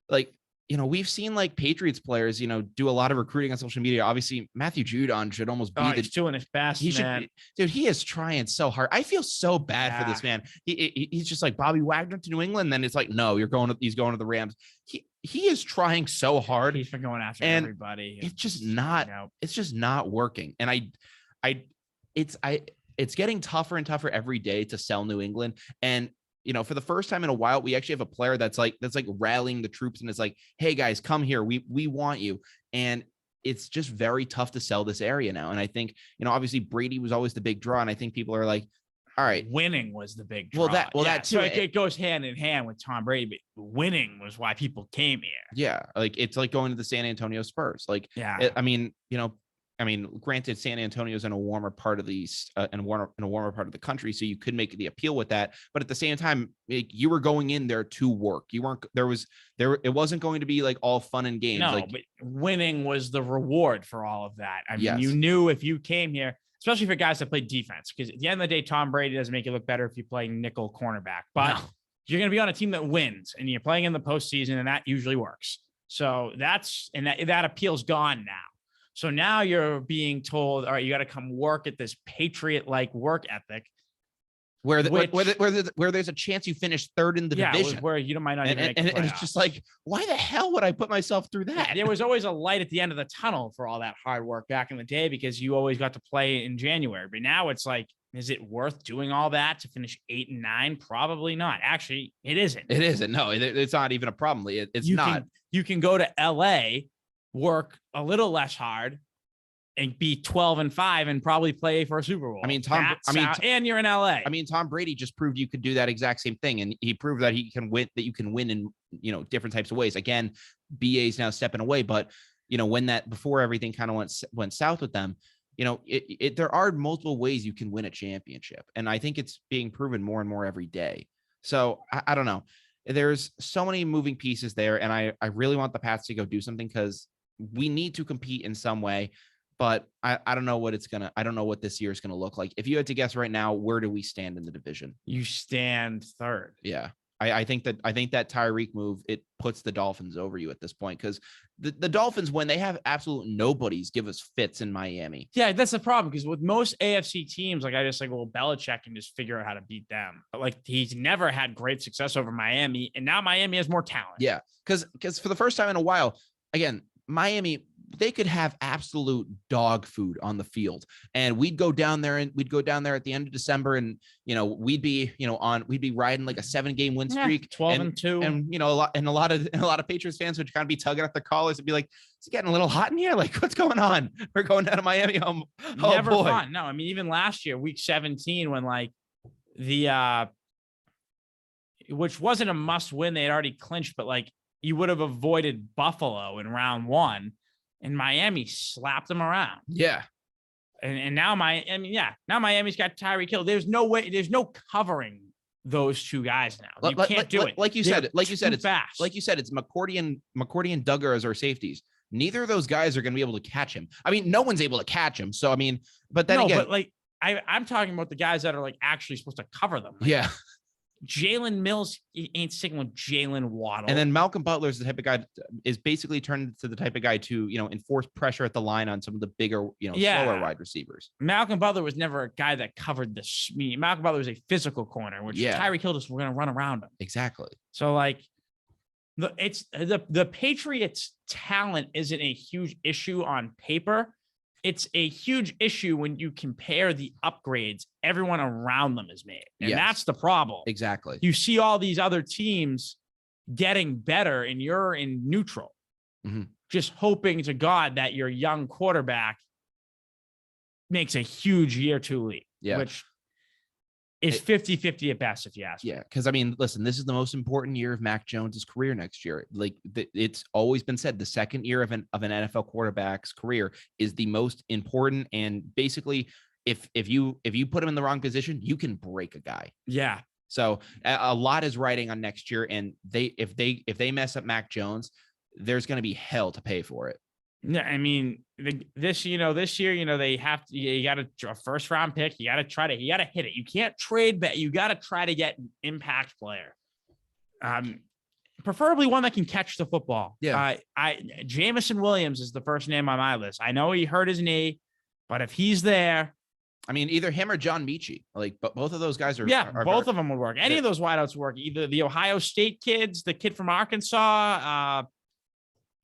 like, we've seen like Patriots players, do a lot of recruiting on social media. Obviously, Matthew Judon should almost be he's doing his best. Dude, he is trying so hard. I feel so bad for this man. He's just like Bobby Wagner to New England. Then it's like, no, he's going to the Rams. He is trying so hard. He's been going after everybody. It's just not working. And it's getting tougher and tougher every day to sell New England. And for the first time in a while, we actually have a player that's like rallying the troops and it's like, hey guys, come here. We want you. And it's just very tough to sell this area now. And I think, obviously Brady was always the big draw. And I think people are like, all right, winning was the big draw. That too. So it goes hand in hand with Tom Brady, but winning was why people came here. Yeah. Like it's like going to the San Antonio Spurs. Like, I mean, granted, San Antonio's in a warmer part of the East, in a warmer part of the country, so you could make the appeal with that. But at the same time, you were going in there to work. You weren't it wasn't going to be like all fun and games. No, but winning was the reward for all of that. I mean, you knew if you came here. especially for guys that play defense. Because at the end of the day, Tom Brady doesn't make you look better if you play nickel cornerback, but you're going to be on a team that wins and you're playing in the postseason, and that usually works. So that appeal's gone now. So now you're being told, all right, you got to come work at this Patriot-like work ethic. Where there's a chance you finish third in the division, where you might not even make the playoffs. And it's just like, why the hell would I put myself through that? There was always a light at the end of the tunnel for all that hard work back in the day, because you always got to play in January. But now it's like, is it worth doing all that to finish 8 and 9? Probably not. Actually, it isn't. It isn't. No, it's not even a problem. It's not. You can go to LA, work a little less hard, and be 12 and 5 and probably play for a Super Bowl. And you're in LA. I mean, Tom Brady just proved you could do that exact same thing. And he proved that you can win in, different types of ways. Again, BA's now stepping away, but before everything kind of went south with them, there are multiple ways you can win a championship. And I think it's being proven more and more every day. So I don't know. There's so many moving pieces there. And I really want the Pats to go do something, because we need to compete in some way. But I don't know I don't know what this year is going to look like. If you had to guess right now, where do we stand in the division? You stand third. Yeah. I think that Tyreek move, it puts the Dolphins over you at this point, because the Dolphins, when they have absolute nobodies, give us fits in Miami. Yeah, that's the problem, because with most AFC teams, Belichick can just figure out how to beat them. But he's never had great success over Miami, and now Miami has more talent. Yeah, because for the first time in a while, again, Miami, they could have absolute dog food on the field, and we'd go down there at the end of December, and we'd be riding like a 7-game win streak, 12-2, and a lot of Patriots fans would kind of be tugging at their collars and be like, it's getting a little hot in here, like, what's going on? We're going down to Miami. Never fun. No, I mean, even last year, week 17, when which wasn't a must win, they had already clinched, but you would have avoided Buffalo in round 1. And Miami slapped them around. Yeah. And now Miami's got Tyreek Hill. There's no way, there's no covering those two guys now. You can't do it. Like you said, it's fast. Like you said, it's McCourty and Duggar as our safeties. Neither of those guys are going to be able to catch him. I mean, no one's able to catch him. So, I mean, but then I'm talking about the guys that are actually supposed to cover them. Yeah. Jalen Mills, he ain't sticking with Jalen Waddle. And then Malcolm Butler is the type of guy, is basically turned to the type of guy to, enforce pressure at the line on some of the bigger, slower wide receivers. Malcolm Butler was never a guy that covered the speed. Malcolm Butler was a physical corner, which Tyreek Hill just, we're going to run around him. Exactly. So the Patriots' talent isn't a huge issue on paper. It's a huge issue when you compare the upgrades everyone around them has made. And that's the problem. Exactly. You see all these other teams getting better and you're in neutral, just hoping to God that your young quarterback makes a huge year 2 leap, which is 50-50 at best, if you ask me. Yeah, because I mean, listen, this is the most important year of Mac Jones's career next year. It's always been said, the second year of an NFL quarterback's career is the most important. And basically, if you put him in the wrong position, you can break a guy. Yeah. So a lot is riding on next year, and if they mess up Mac Jones, there's going to be hell to pay for it. Yeah, I mean, this year, they have to, you got a first round pick. You got to hit it. You can't trade bet. You got to try to get an impact player. Preferably one that can catch the football. Yeah. Jameson Williams is the first name on my list. I know he hurt his knee, but if he's there, I mean, either him or John Mechie, but both of those guys are. Yeah, both of them would work. Any of those wideouts would work. Either the Ohio State kids, the kid from Arkansas,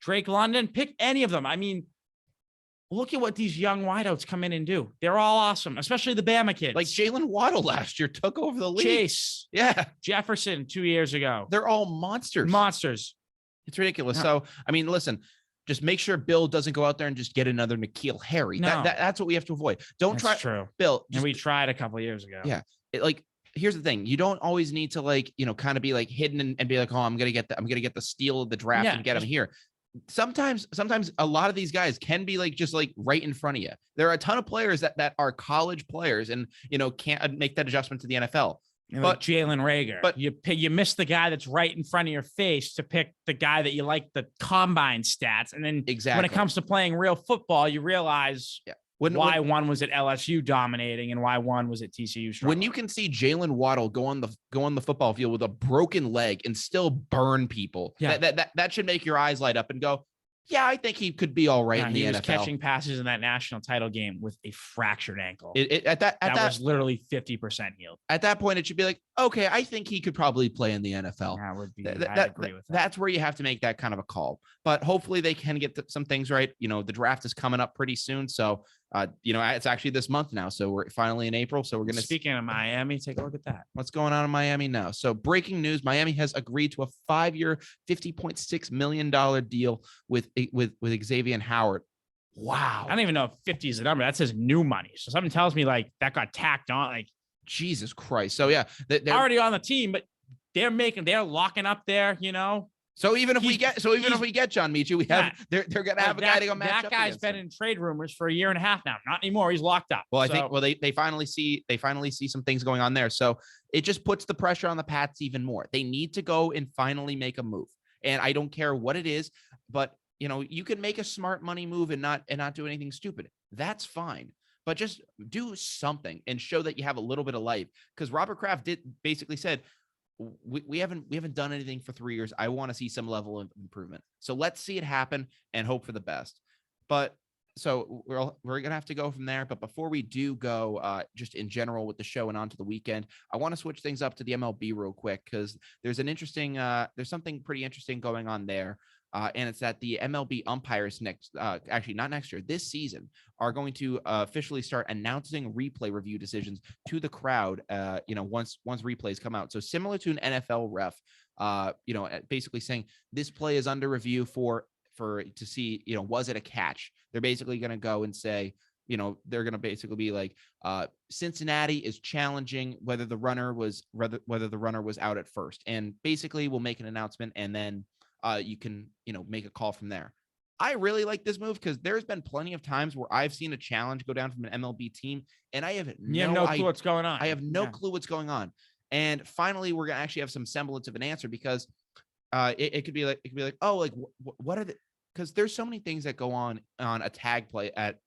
Drake London, pick any of them. I mean, look at what these young wideouts come in and do. They're all awesome, especially the Bama kids. Like Jalen Waddle last year took over the league. Chase. Yeah. Jefferson 2 years ago. They're all monsters. It's ridiculous. Yeah. So, I mean, listen, just make sure Bill doesn't go out there and just get another N'Keal Harry. No. That's what we have to avoid. Don't That's try. True. Bill. And we tried a couple of years ago. Yeah. Here's the thing. You don't always need to kind of be hidden and be like, oh, I'm going to get the steal of the draft and get him here. Sometimes a lot of these guys can be just right in front of you. There are a ton of players that are college players and, can't make that adjustment to the NFL. But Jalen Reagor, but you miss the guy that's right in front of your face to pick the guy that you like the combine stats. And then when it comes to playing real football, you realize why one was at LSU dominating and why one was at TCU struggling. When you can see Jalen Waddle go on the football field with a broken leg and still burn people, that should make your eyes light up and go, yeah, I think he could be all right in the NFL. He was catching passes in that national title game with a fractured ankle. That was literally 50% healed. At that point, it should be like, okay, I think he could probably play in the NFL. That would be. I agree with that. That's where you have to make that kind of a call. But hopefully they can get some things right. The draft is coming up pretty soon, so it's actually this month now. So we're finally in April. So we're going to. Speaking of Miami, take a look at that. What's going on in Miami now? So breaking news: Miami has agreed to a 5-year, $50.6 million deal with Xavier Howard. Wow. I don't even know if 50 is the number. That says new money. So something tells me like that got tacked on. Like Jesus Christ. So yeah, they're already on the team, but they're locking up there. So even if we get John Michel, they're going to have a guy to go match up. That guy's been in trade rumors for a year and a half now. Not anymore. He's locked up. Well, I think they finally see some things going on there. So it just puts the pressure on the Pats even more. They need to go and finally make a move. And I don't care what it is, but you can make a smart money move and not do anything stupid. That's fine. But just do something and show that you have a little bit of life. Because Robert Kraft basically said, we haven't done anything for 3 years. I want to see some level of improvement. So let's see it happen and hope for the best. But so we're going to have to go from there. But before we do go, just in general with the show and on to the weekend, I want to switch things up to the MLB real quick because there's something pretty interesting going on there. And it's that the MLB umpires this season are going to officially start announcing replay review decisions to the crowd, once replays come out. So similar to an NFL ref, basically saying this play is under review to see, was it a catch? They're basically going to go and say, they're going to basically be like, Cincinnati is challenging whether the runner was out at first, and basically we'll make an announcement and then you can, make a call from there. I really like this move because there's been plenty of times where I've seen a challenge go down from an MLB team and I have no clue what's going on. I have no clue what's going on. And finally, we're going to actually have some semblance of an answer because it could be like, oh, like what are the, because there's so many things that go on a tag play at,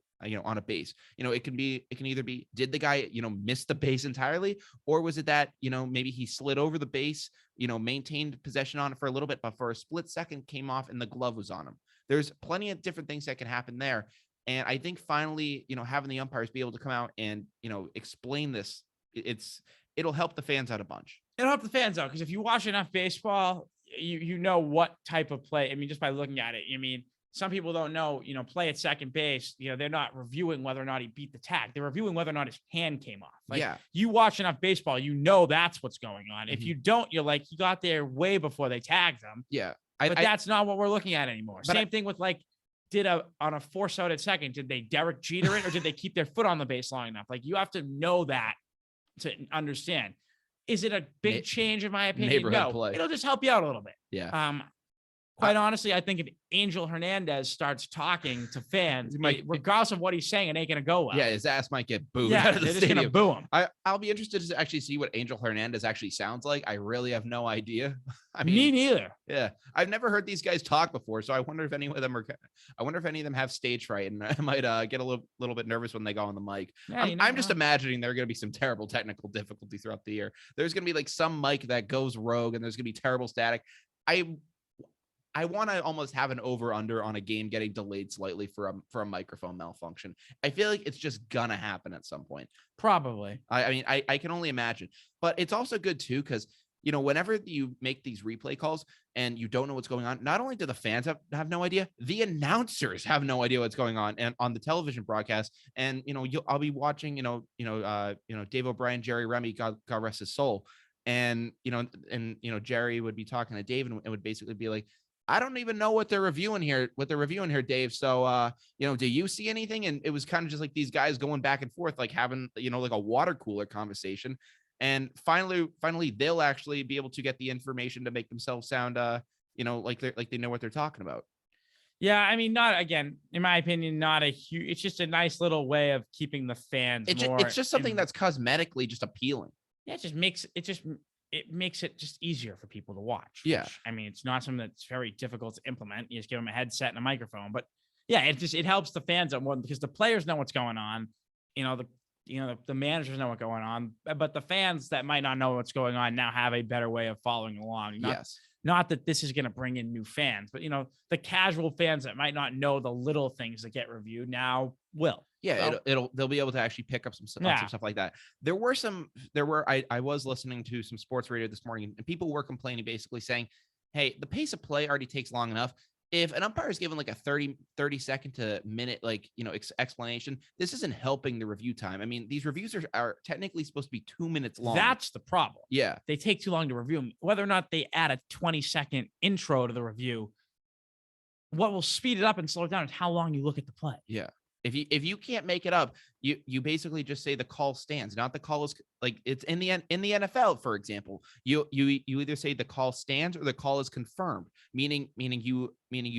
on a base. It can either be, did the guy, miss the base entirely, or was it that, maybe he slid over the base, maintained possession on it for a little bit, but for a split second came off and the glove was on him. There's plenty of different things that can happen there. And I think finally, having the umpires be able to come out and, explain this, it'll help the fans out a bunch. It'll help the fans out because if you watch enough baseball, you know what type of play. I mean, just by looking at it, some people don't know, play at second base, they're not reviewing whether or not he beat the tag. They're reviewing whether or not his hand came off. You watch enough baseball, that's what's going on. Mm-hmm. If you don't, you're like, he got there way before they tagged him. Yeah. But that's not what we're looking at anymore. Same thing with on a force out at second, did they Derek Jeter it or did they keep their foot on the base long enough? Like you have to know that to understand. Is it a big change in my opinion? No, play. It'll just help you out a little bit. Yeah. Quite honestly, I think if Angel Hernandez starts talking to fans, regardless of what he's saying, it ain't going to go well. Yeah, his ass might get booed out of the stadium. They're just going to boo him. I'll be interested to actually see what Angel Hernandez actually sounds like. I really have no idea. Me neither. Yeah, I've never heard these guys talk before, so I wonder if any of them have stage fright, and I might get a little bit nervous when they go on the mic. Yeah, I'm just imagining there are going to be some terrible technical difficulty throughout the year. There's going to be like some mic that goes rogue, and there's going to be terrible static. I want to almost have an over-under on a game getting delayed slightly for a microphone malfunction. I feel like it's just gonna happen at some point. Probably. I can only imagine. But it's also good too because whenever you make these replay calls and you don't know what's going on, not only do the fans have no idea, the announcers have no idea what's going on and on the television broadcast. And I'll be watching Dave O'Brien, Jerry Remy, God rest his soul, and Jerry would be talking to Dave and it would basically be like, I don't even know what they're reviewing here, Dave. So, do you see anything? And it was kind of just like these guys going back and forth, like having, like a water cooler conversation. And finally, they'll actually be able to get the information to make themselves sound, like they know what they're talking about. Yeah. Not again, in my opinion, not a huge, it's just a nice little way of keeping the fans. It's just something that's cosmetically just appealing. Yeah. It makes it just easier for people to watch. Yeah. It's not something that's very difficult to implement. You just give them a headset and a microphone, but Yeah, it helps the fans out more because the players know what's going on. The managers know what's going on, but the fans that might not know what's going on now have a better way of following along. Not that this is going to bring in new fans, but the casual fans that might not know the little things that get reviewed now will. Yeah, they'll be able to actually pick up some stuff like that. I was listening to some sports radio this morning, and people were complaining, basically saying, hey, the pace of play already takes long enough. If an umpire is given like a 30 second to minute, explanation, this isn't helping the review time. I mean, these reviews are technically supposed to be 2 minutes long. That's the problem. Yeah. They take too long to review them. Whether or not they add a 20-second intro to the review, what will speed it up and slow it down is how long you look at the play. Yeah. If you can't make it up, you basically just say the call stands, not the call is like it's in the NFL, for example. You either say the call stands or the call is confirmed, meaning you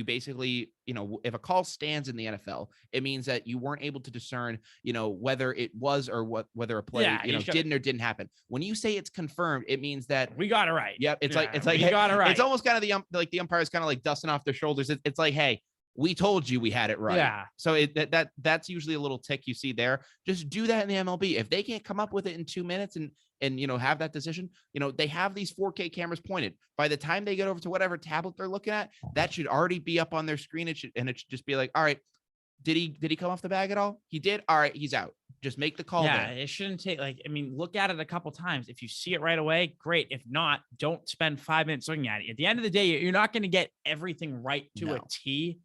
basically, if a call stands in the NFL, it means that you weren't able to discern, whether it was or whether a play didn't or didn't happen. When you say it's confirmed, it means that we got it right. Yep. It's like we got it right. It's almost kind of the umpires kind of like dusting off their shoulders. It's like, hey, we told you we had it right. Yeah. So that's usually a little tick you see there. Just do that in the MLB. If they can't come up with it in 2 minutes and have that decision, they have these 4K cameras pointed. By the time they get over to whatever tablet they're looking at, that should already be up on their screen. It should just be like, all right, did he come off the bag at all? He did. All right, he's out. Just make the call. Yeah, it shouldn't take look at it a couple times. If you see it right away, great. If not, don't spend 5 minutes looking at it. At the end of the day, you're not going to get everything right to a T.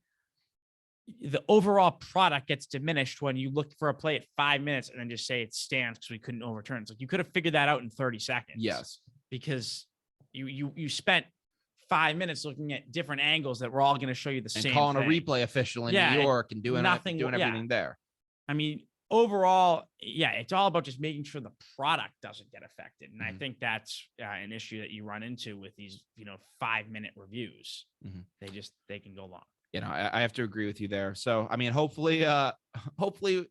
The overall product gets diminished when you look for a play at 5 minutes and then just say it stands because we couldn't overturn. It's like you could have figured that out in 30 seconds. Yes. Because you spent 5 minutes looking at different angles that were all going to show you the same calling thing. A replay official in New York and doing everything there. I mean, overall, it's all about just making sure the product doesn't get affected. And I think that's an issue that you run into with these, 5-minute reviews. They can go long. I have to agree with you there. So, I mean, hopefully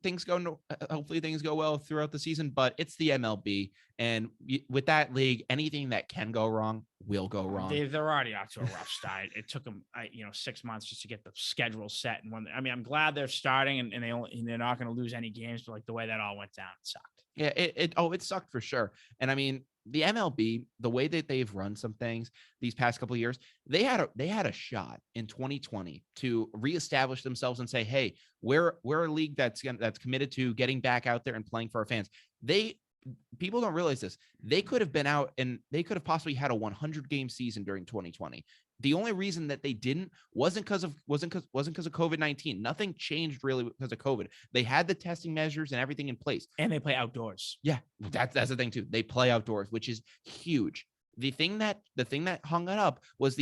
things go well throughout the season, but it's the MLB. And with that league, anything that can go wrong will go wrong. They're already off to a rough start. It took them, 6 months just to get the schedule set. And I'm glad they're starting and they're not going to lose any games, but the way that all went down, it sucked. Yeah, it sucked for sure. And I mean, the MLB, the way that they've run some things these past couple of years, they had a shot in 2020 to reestablish themselves and say, hey, we're a league that's committed to getting back out there and playing for our fans. People don't realize this. They could have been out and they could have possibly had a 100-game season during 2020. The only reason that they didn't wasn't because of COVID-19. Nothing changed really because of COVID. They had the testing measures and everything in place, and they play outdoors. Yeah, that's the thing too. They play outdoors, which is huge. The thing that hung it up was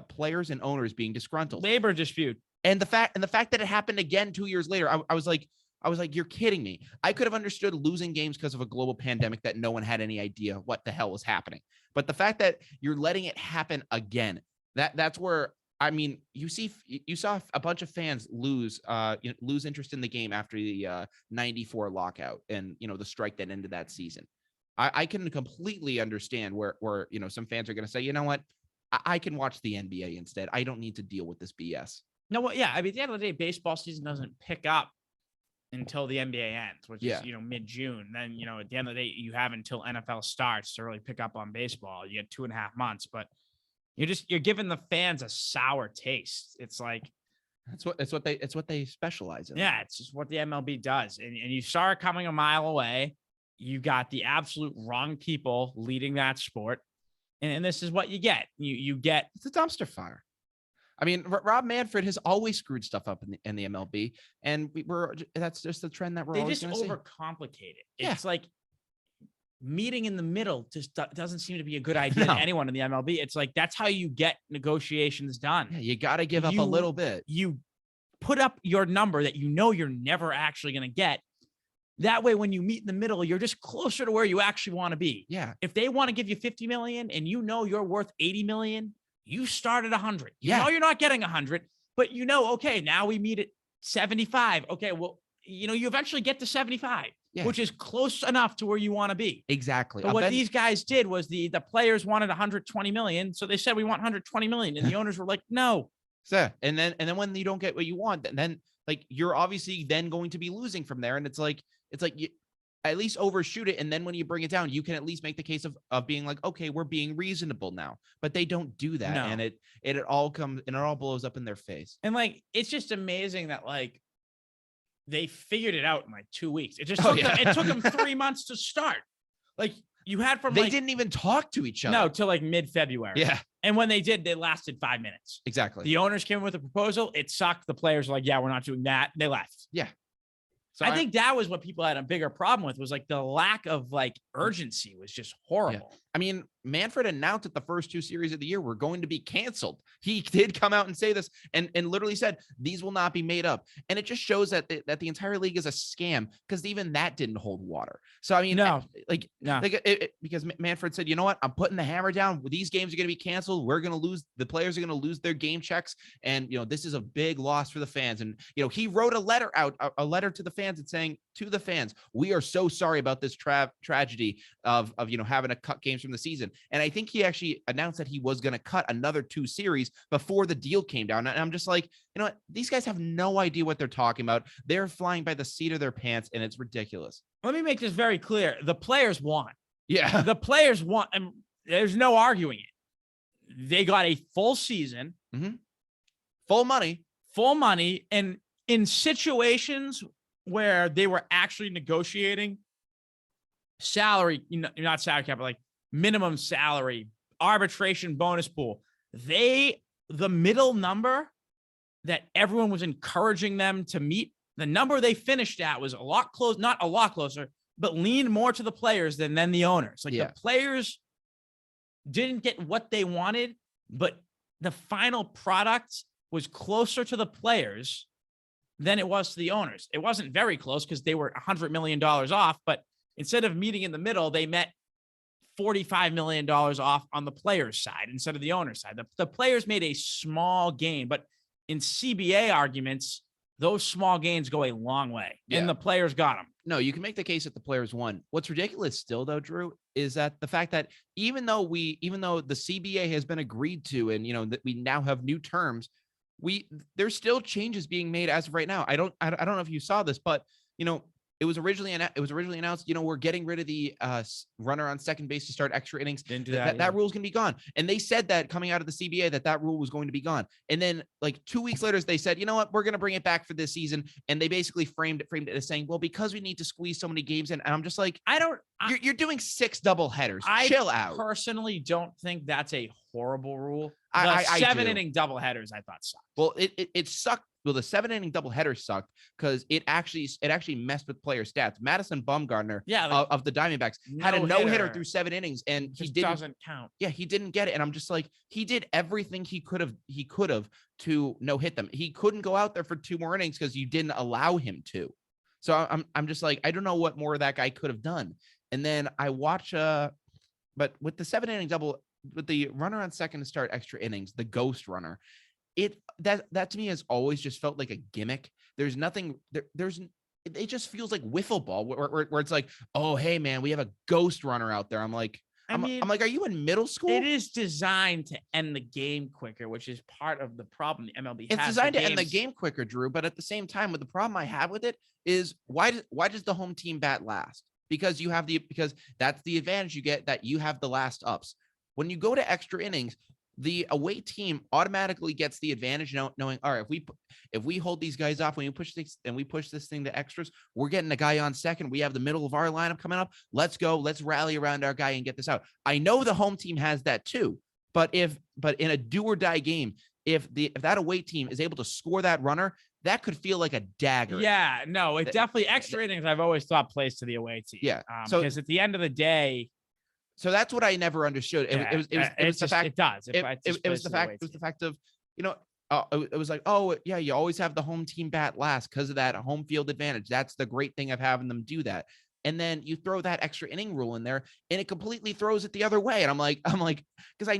players and owners being disgruntled, labor dispute, and the fact that it happened again 2 years later. I was like, you're kidding me. I could have understood losing games because of a global pandemic that no one had any idea what the hell was happening. But the fact that you're letting it happen again, that's where, I mean, you saw a bunch of fans lose interest in the game after the 94 lockout and, the strike that ended that season. I can completely understand where some fans are going to say, you know what, I can watch the NBA instead. I don't need to deal with this BS. No, well, yeah. I mean, at the end of the day, baseball season doesn't pick up until the NBA ends, which is, mid-June. Then, at the end of the day, you have until NFL starts to really pick up on baseball. You get 2.5 months, but you're giving the fans a sour taste. It's like, it's what they specialize in. Yeah. It's just what the MLB does. And you saw it coming a mile away. You got the absolute wrong people leading that sport. And this is what you get. You get, it's a dumpster fire. I mean, Rob Manfred has always screwed stuff up in the MLB, and that's just the trend that we're always going to see. They just overcomplicate it. It's like meeting in the middle just doesn't seem to be a good idea to anyone in the MLB. It's like, that's how you get negotiations done. Yeah, you got to give up a little bit. You put up your number that you're never actually going to get. That way, when you meet in the middle, you're just closer to where you actually want to be. Yeah. If they want to give you $50 million and you're worth $80 million, you start at 100. You're not getting 100, but okay, now we meet at 75. Okay, well, you eventually get to 75, which is close enough to where you want to be. Exactly. But what these guys did was the players wanted 120 million, so they said we want 120 million, and the owners were like, no, So, and then when you don't get what you want, then like you're obviously then going to be losing from there. And it's like you at least overshoot it. And then when you bring it down, you can at least make the case of being like, okay, we're being reasonable now, but they don't do that. No. And it all comes and it all blows up in their face. And like, it's just amazing that like they figured it out in like 2 weeks. It just it took them 3 months to start. Like you had from they didn't even talk to each other. No, till like mid-February. Yeah. And when they did, they lasted 5 minutes. Exactly. The owners came with a proposal. It sucked. The players were like, yeah, we're not doing that. They left. Yeah. So I think that was what people had a bigger problem with, was like the lack of like urgency was just horrible. Yeah. I mean, Manfred announced that the first 2 series of the year were going to be canceled. He did come out and say this and literally said these will not be made up. And it just shows that the entire league is a scam, because even that didn't hold water. So I mean, because Manfred said, you know what, I'm putting the hammer down. These games are going to be canceled. We're going to lose. The players are going to lose their game checks, and this is a big loss for the fans. And he wrote a letter to the fans and saying to the fans, we are so sorry about this tragedy of having to cut games from the season. And I think he actually announced that he was going to cut another 2 series before the deal came down. And I'm just like, what? These guys have no idea what they're talking about. They're flying by the seat of their pants, and it's ridiculous. Let me make this very clear. The players want. Yeah. The players want, and there's no arguing it. They got a full season. Mm-hmm. Full money. And in situations where they were actually negotiating salary, not salary cap, but like minimum salary, arbitration bonus pool, the middle number that everyone was encouraging them to meet, the number they finished at was not a lot closer, but leaned more to the players than the owners. Like the players didn't get what they wanted, but the final product was closer to the players than it was to the owners. It wasn't very close because they were $100 million off, but instead of meeting in the middle, they met $45 million off on the players' side instead of the owner's side. The players made a small gain, but in CBA arguments, those small gains go a long way, and the players got them. No, you can make the case that the players won. What's ridiculous still, though, Drew, is that the fact that even though the CBA has been agreed to, and that we now have new terms, there's still changes being made as of right now. I don't know if you saw this, but it was originally announced, we're getting rid of the runner on second base to start extra innings. Didn't do that rule is going to be gone. And they said that coming out of the CBA that rule was going to be gone. And then like 2 weeks later, they said, you know what, we're going to bring it back for this season. And they basically framed it as saying, well, because we need to squeeze so many games in. And I'm just like, you're doing 6 double headers. Chill out. I personally don't think that's a horrible rule. The I 7-inning double headers I thought sucked. Well, it sucked. Well, the 7-inning doubleheader sucked because it actually messed with player stats. Madison Bumgarner of the Diamondbacks had a no-hitter through 7 innings, and he doesn't count. Yeah, he didn't get it, and I'm just like, he did everything he could have to no-hit them. He couldn't go out there for 2 more innings because you didn't allow him to. So I'm just like, I don't know what more that guy could have done. And then I watch but with the 7-inning double, with the runner on second to start extra innings, the ghost runner. That to me has always just felt like a gimmick. There's nothing there. It just feels like wiffle ball where it's like, oh, hey man, we have a ghost runner out there. I'm like, I'm like, are you in middle school? It is designed to end the game quicker, which is part of the problem the MLB has. It's designed to end the game quicker, Drew. But at the same time, the problem I have with it is why does the home team bat last? Because that's the advantage you get, that you have the last ups. When you go to extra innings, the away team automatically gets the advantage, knowing, all right, if we hold these guys off, when we push this thing to extras, we're getting a guy on second. We have the middle of our lineup coming up. Let's go. Let's rally around our guy and get this out. I know the home team has that too, but in a do or die game, if that away team is able to score that runner, that could feel like a dagger. Yeah, no, it definitely extra innings. I've always thought plays to the away team. Yeah, because at the end of the day. So that's what I never understood. It was the fact. It does. It was the fact. It was the fact of, it was like, oh yeah, you always have the home team bat last because of that home field advantage. That's the great thing of having them do that. And then you throw that extra inning rule in there, and it completely throws it the other way. And I'm like, because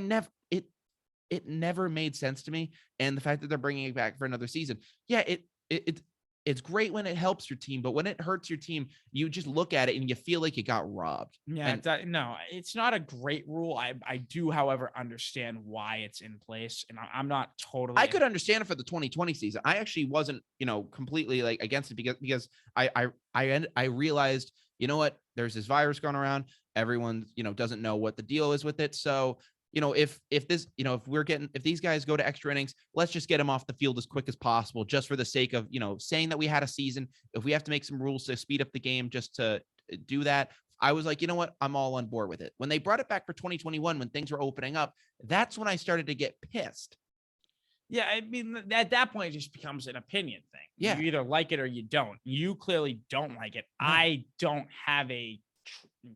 it never made sense to me. And the fact that they're bringing it back for another season, yeah, it it's great when it helps your team, but when it hurts your team, you just look at it and you feel like you got robbed. Yeah, no, it's not a great rule. I do, however, understand why it's in place, and I'm not totally. I could understand it for the 2020 season. I actually wasn't, completely like against it because I realized, you know what, there's this virus going around. Everyone, doesn't know what the deal is with it. So, if these guys go to extra innings, let's just get them off the field as quick as possible, just for the sake of, saying that we had a season. If we have to make some rules to speed up the game just to do that, I was like, you know what? I'm all on board with it. When they brought it back for 2021, when things were opening up, that's when I started to get pissed. Yeah, I mean, at that point, it just becomes an opinion thing. Yeah. You either like it or you don't. You clearly don't like it. No. I don't have a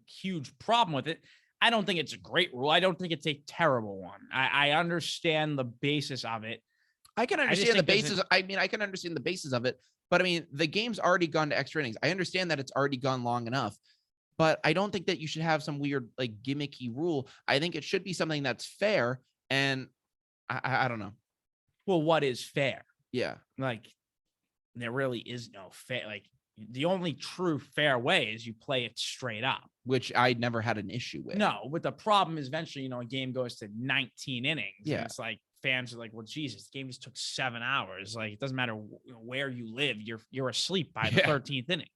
huge problem with it. I don't think it's a great rule. I don't think it's a terrible one. I understand the basis of it. I can understand the basis. I can understand the basis of it, but I mean, the game's already gone to extra innings. I understand that it's already gone long enough, but I don't think that you should have some weird, like, gimmicky rule. I think it should be something that's fair. And I don't know. Well, what is fair? Yeah. Like, there really is no fair. Like, the only true fair way is you play it straight up, which I never had an issue with. No, but the problem is eventually, a game goes to 19 innings. Yeah. And it's like fans are like, well, Jesus, the game just took 7 hours. Like, it doesn't matter where you live. You're asleep by the 13th inning.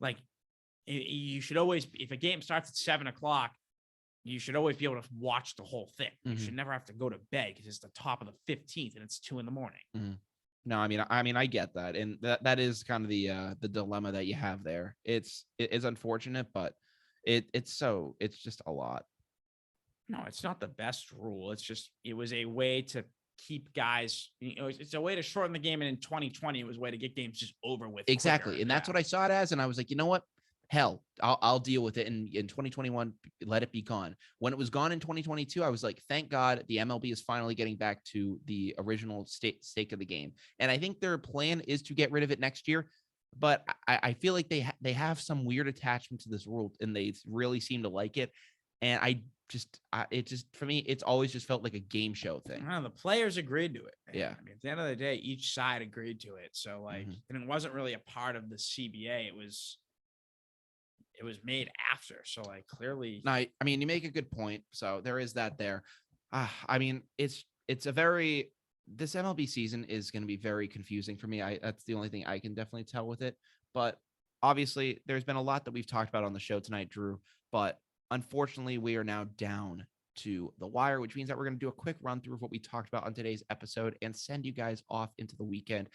Like, you should always, if a game starts at 7:00, you should always be able to watch the whole thing. Mm-hmm. You should never have to go to bed because it's the top of the 15th and it's 2 a.m. Mm-hmm. No, I mean, I get that. And that is kind of the dilemma that you have there. It is unfortunate, but it's just a lot. No, it's not the best rule. It was a way to keep guys, it's a way to shorten the game. And in 2020, it was a way to get games just over with. Exactly. Quicker. And that's what I saw it as. And I was like, you know what? Hell, I'll deal with it. And in 2021, let it be gone. When it was gone in 2022, I was like, thank God the MLB is finally getting back to the original stake of the game. And I think their plan is to get rid of it next year. But I feel like they have some weird attachment to this rule, and they really seem to like it. And for me, it's always just felt like a game show thing. The players agreed to it. Yeah. I mean, at the end of the day, each side agreed to it. So, like, and it wasn't really a part of the CBA. It was made after. So, like, clearly. No, I mean, you make a good point. So there is that there. I mean, this MLB season is going to be very confusing for me. That's the only thing I can definitely tell with it. But obviously, there's been a lot that we've talked about on the show tonight, Drew. But unfortunately, we are now down to the wire, which means that we're going to do a quick run through of what we talked about on today's episode and send you guys off into the weekend.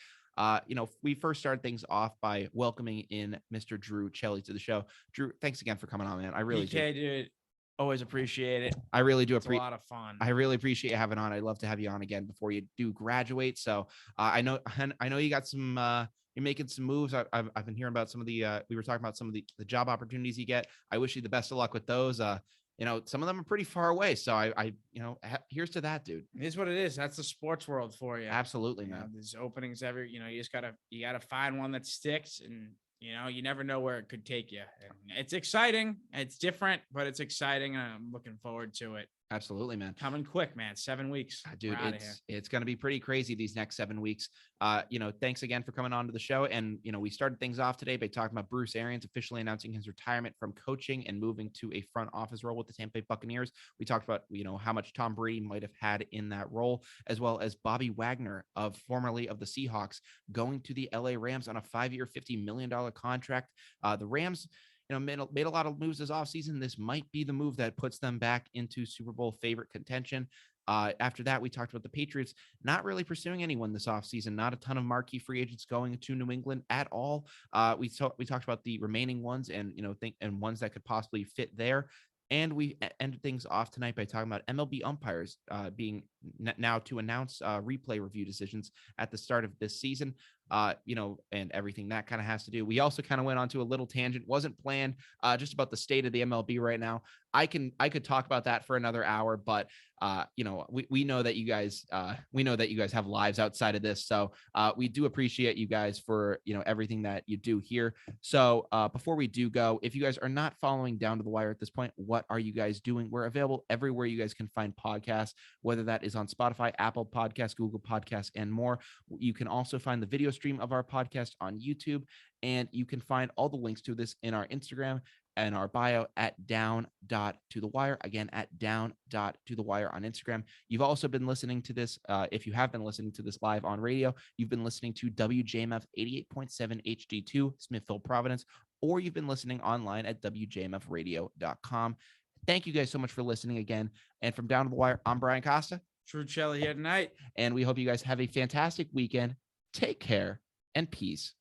We first started things off by welcoming in Mr. Drew Celli to the show. Drew, thanks again for coming on, man. I really do. Dude. Always appreciate it. I really do appreciate. A lot of fun. I really appreciate you having on. I'd love to have you on again before you do graduate. So I know you got some. You're making some moves. I've been hearing about some of the. We were talking about some of the job opportunities you get. I wish you the best of luck with those. Some of them are pretty far away. So here's to that, dude. It is what it is. That's the sports world for you. Absolutely, man. There's openings you just gotta find one that sticks, and you never know where it could take you. And it's exciting. It's different, but it's exciting. And I'm looking forward to it. Absolutely, man. Coming quick, man. 7 weeks. Dude, it's going to be pretty crazy these next 7 weeks. Thanks again for coming on to the show. And, we started things off today by talking about Bruce Arians officially announcing his retirement from coaching and moving to a front office role with the Tampa Bay Buccaneers. We talked about, how much Tom Brady might have had in that role, as well as Bobby Wagner, formerly of the Seahawks, going to the LA Rams on a 5-year, $50 million contract. The Rams, made a lot of moves this offseason. This might be the move that puts them back into Super Bowl favorite contention. After that, we talked about the Patriots not really pursuing anyone this offseason. Not a ton of marquee free agents going to New England at all. We talked about the remaining ones and ones that could possibly fit there. And we ended things off tonight by talking about MLB umpires being now to announce replay review decisions at the start of this season, and everything that kind of has to do. We also kind of went on to a little tangent, wasn't planned, just about the state of the MLB right now. I could talk about that for another hour, but we know that you guys have lives outside of this. So we do appreciate you guys for, everything that you do here. So before we do go, if you guys are not following Down to the Wire at this point, what are you guys doing? We're available everywhere you guys can find podcasts, whether that is on Spotify, Apple Podcasts, Google Podcasts, and more. You can also find the video stream of our podcast on YouTube, and you can find all the links to this in our Instagram and our bio at down.to-the-wire. Again, at down.to-the-wire on Instagram. You've also been listening to this. If you have been listening to this live on radio, you've been listening to WJMF 88.7 HD2, Smithville, Providence, or you've been listening online at WJMFradio.com. Thank you guys so much for listening again. And from Down to the Wire, I'm Brian Costa. Drew Celli here tonight. And we hope you guys have a fantastic weekend. Take care and peace.